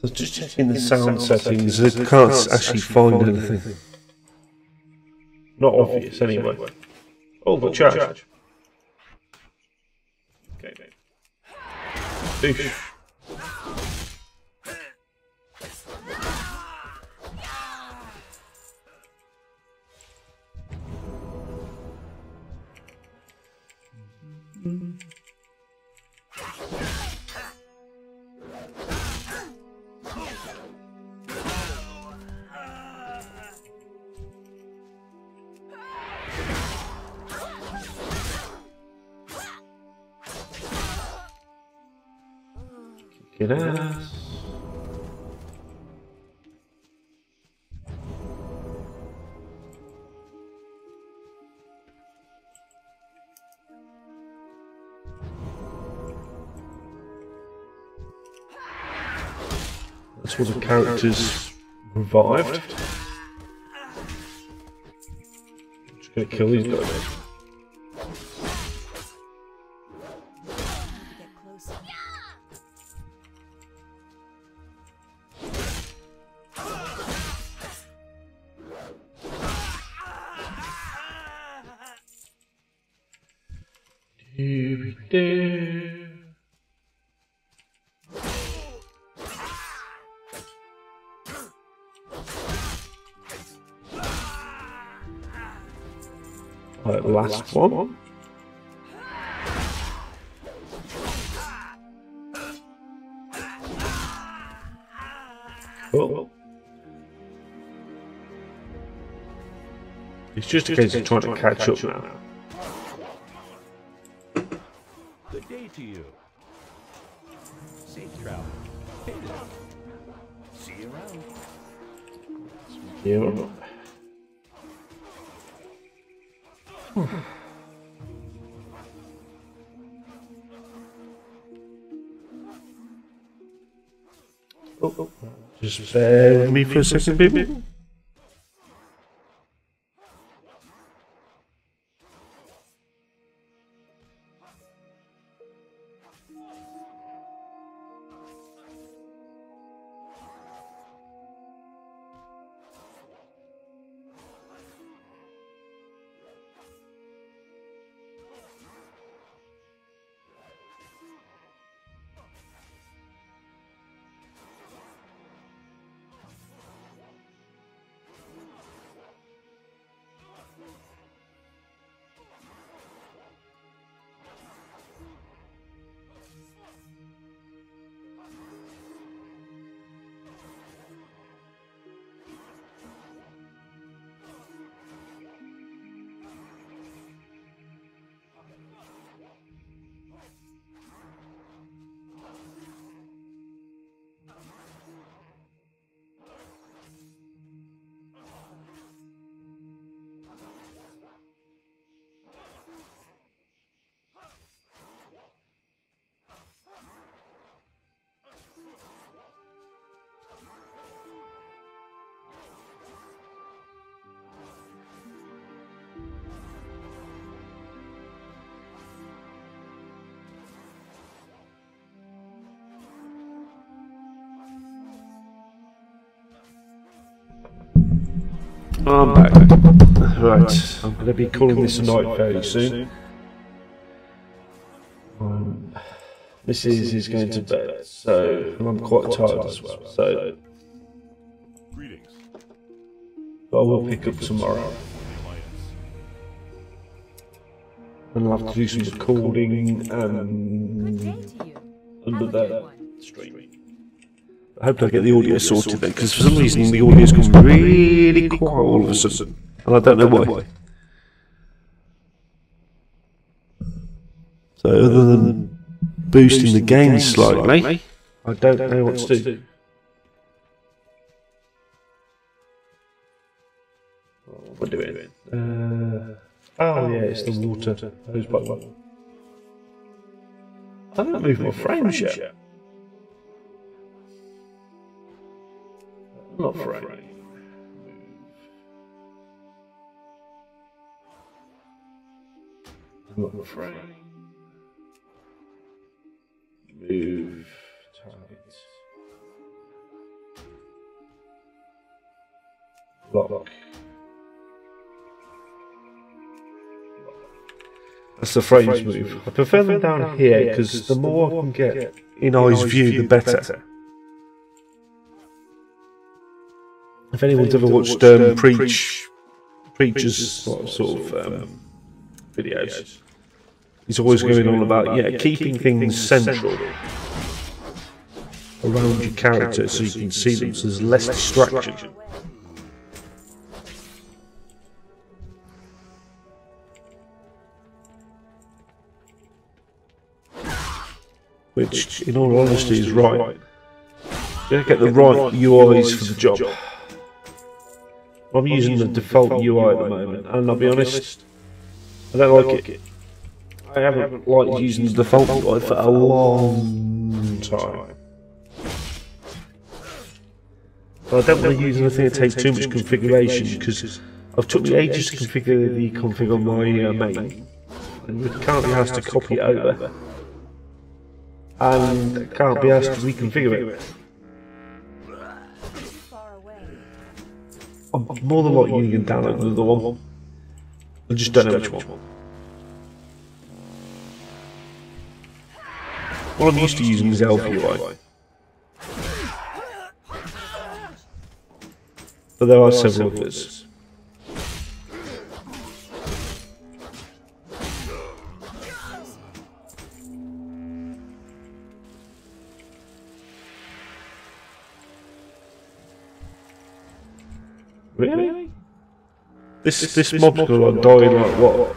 So just checking the sound settings, I can't actually find anything. Not obvious anyway. Oh, the charge. Okay, mate. Oof. Get ass. That's what the characters revived. Just gonna kill these guys. Get closer. Right, last one. Cool. It's just a case of trying to catch up now. Good day to you. Safe travel. See you around. Yeah. Oh, just bear with me for a second, people. I'm back. Right, I'm going to be calling this a night fairly soon. Mrs. is going to bed, so I'm quite tired as well. So Greetings. I will pick up tomorrow. And I'll have to do some recording Good day to you. under Have a good that one. stream. I hope I get the audio sorted then, because for some reason the audio's gone really quiet all of a sudden, and I don't know why. So other than boosting the gain slightly, I don't know what to do. What we're doing? Oh yeah, it's the water hose pipe one. I haven't moved my frames yet. Not frame. Not frame. Move. Target. Lock. That's the frames move. I prefer them down here because the more I can get in eye's view, the better. If anyone's ever watched Preacher's sort of videos, he's always going on about keeping things central around your character so you can see them, so there's less distraction. Which, in all honesty, is right. You gotta get the right UIs for the job. I'm using the default UI at the moment, and I'll be honest, I don't like it. I haven't liked using the default UI for a long time. But I don't want to use anything that takes too much configuration, because I've took me ages to configure the config on my main, and we can't be asked to copy it over, and can't be asked to reconfigure it. I'm more than likely you can download another one. I just don't know which one. What I'm used to using is Elf UI. But there are several others. Really? This mob's gonna die like what?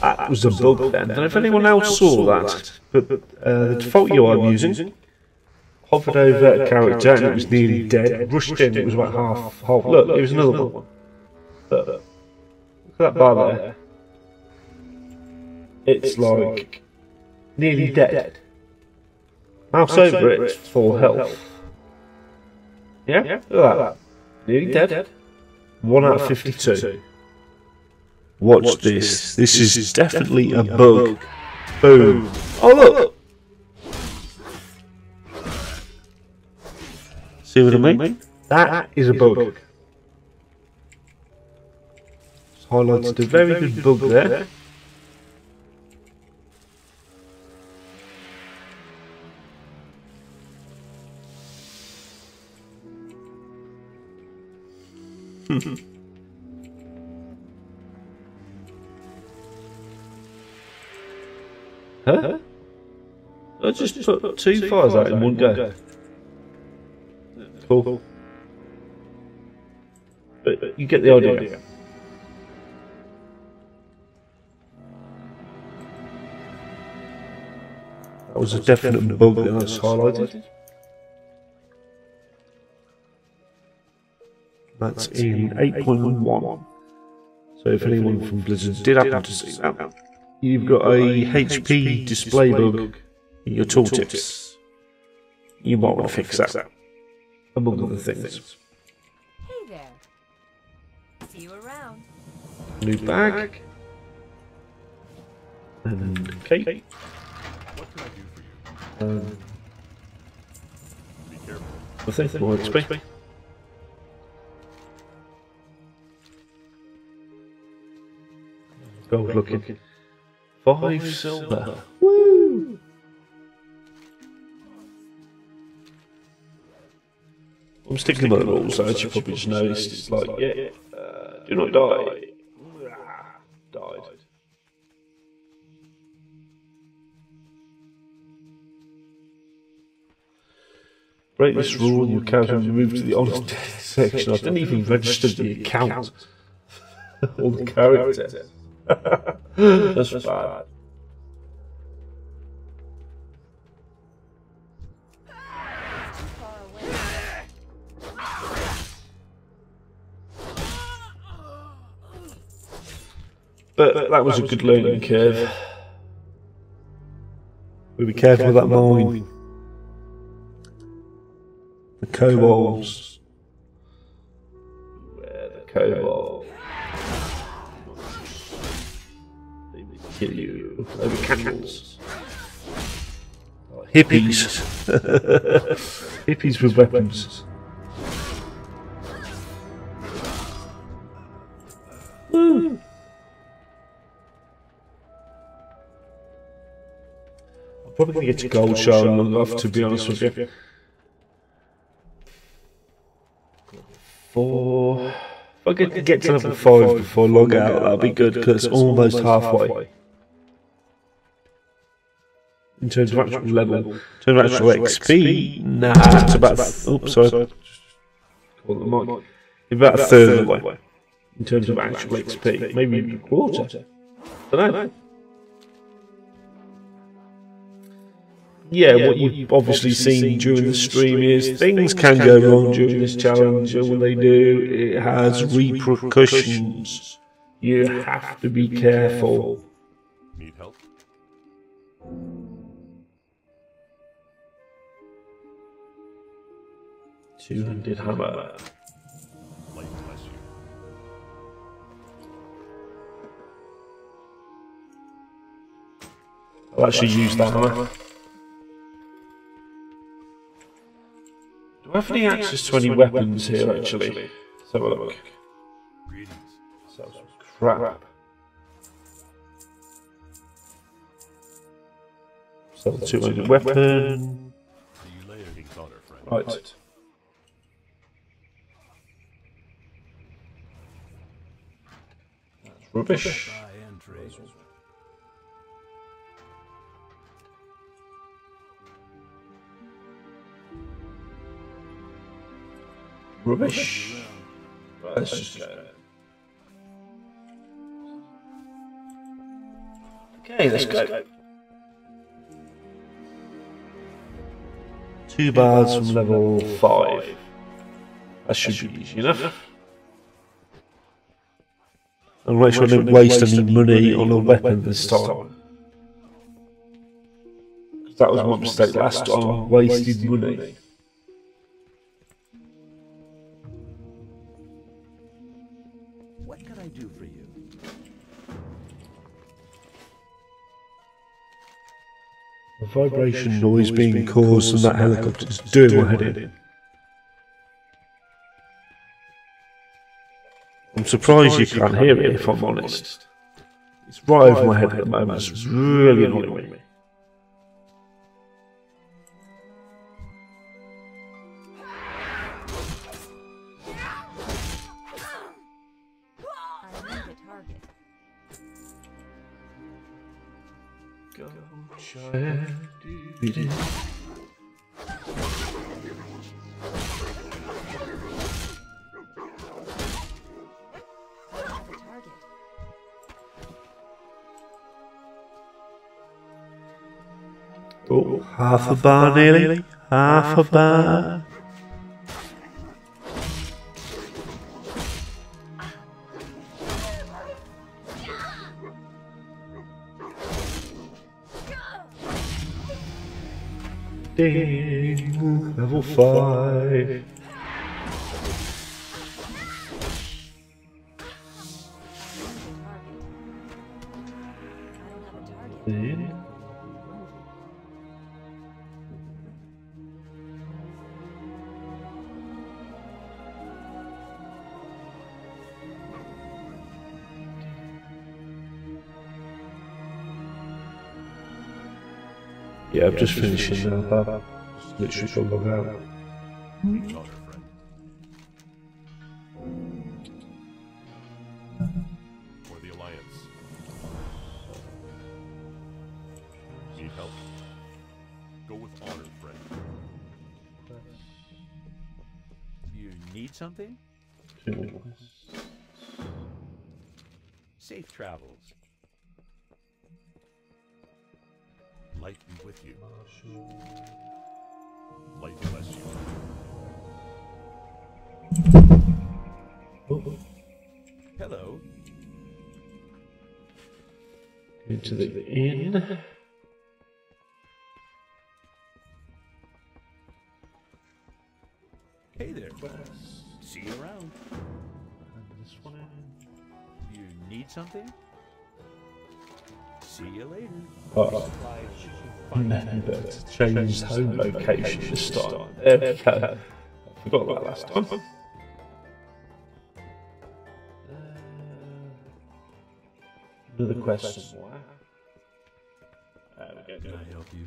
That was a bug then. I don't know if anyone else saw that, but the default UI I'm using hovered over a character and it was nearly dead. Rushed in, it was about half. Look, there was another one. Look at that bar there. It's like nearly dead. Mouse over it, it's full health. Yeah? Look at that. Nearly dead. 1 out of 52. Watch this. This is definitely a bug. Boom. Oh, look! See what I mean? That is a bug. It's highlighted a very good bug there. Huh? I just put 2 fires out in one go. Cool. But you get the idea. That was a definite bug that was highlighted. That's in 8.1. So if anyone from Blizzard did happen to see that, you've got a HP display bug in your tooltips. You might want to fix that, among other things. Hey there. See you around. New bag. And cake. What can I do for you? Be careful. Nothing, more XP. Gold looking. 5 silver. Woo! I'm sticking by the rules, so as you probably just noticed, it's like, do not die. Died. Break this rule and your character will be moved to the honest death section. I didn't even register the account. All the characters. That's bad. But that was a good learning curve. We'll be careful with that mine. The kobolds. Where the kobolds? They will kill you over cannibals. Oh, hippies. Hippies with weapons. Woo. Probably going to get to gold shard and log off, to be honest with you. 4. If I could get to level 5 before log out, that'll be good, because it's almost halfway. In terms of actual level, in terms of actual XP, nah, it's about. Oops, sorry. About a third of the way. In terms of actual XP, maybe even a quarter. I don't know. Yeah, what you've obviously seen during the stream is things can go wrong during this challenge, and when they do, it has repercussions. You have to be careful. Need help? 200 hammer. Light bless you. I'll actually use that hammer. Do I have any access to any weapons here, actually? Let's have a look. Greetings. Crap. Sell 200 weapon. See you later, King's honor, friend. Right. Rubbish. Buy and trade. Rubbish. Right, let's just go. Okay, let's go. 2 bars from level 5. That should be easy enough. I'll make sure I don't waste any money on a weapon this time. That was my mistake last time, I wasted money. What can I do for you? The vibration noise being caused from that helicopter is doing my head in. I'm surprised you can't hear it, if I'm honest. It's right over my head at the moment, it's really annoying me. I need a target. Oh, half a bar nearly. Half a bar. Ding, level 5. Ding. Yeah, I'm just finishing now. Just literally got log out. King's honor, friend. For the Alliance. Need help? Go with honor, friend. You need something? Safe travels. Light be with you. Light bless you. Hello. Into the inn. Hey there. See you around. This one. You need something? See you later. Oh, remember to change home location this time. There we go. I forgot that last time. Another question. There we go. Can I help you?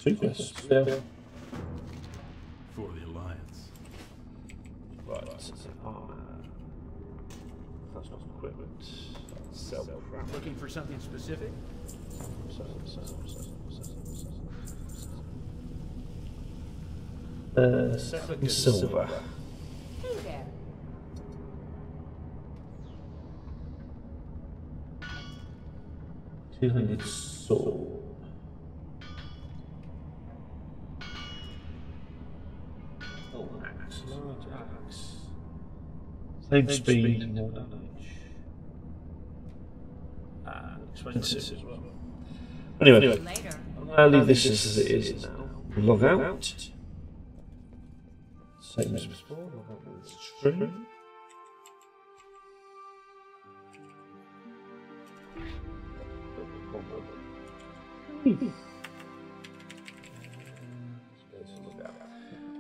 Two quests. Yeah. For the Alliance. Right. Armor. That's not equipment. Self-craft. Looking for something specific? Silver. Hey there. Two-handed sword. Oh, axe. Large axe. Same speed, more damage. Expensive as well. Anyway, Later. I'll leave this as it is now. Log out. Same as before. Log out with stream.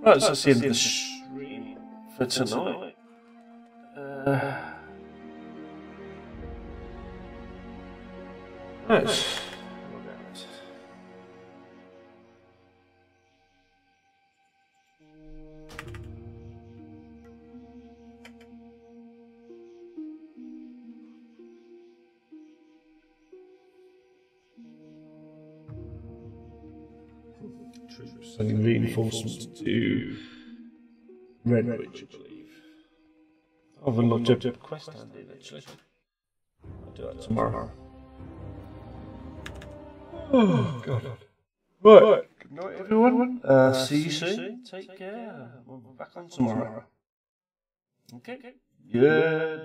Right, so that's the end of the stream for tonight. Right. Troops sending reinforcements to Redwich, I believe. I've unlocked a quest handy actually. I'll do that tomorrow. Oh god. Right. Good night everyone. See you soon. Take care. We'll be back on tomorrow. Okay. Good.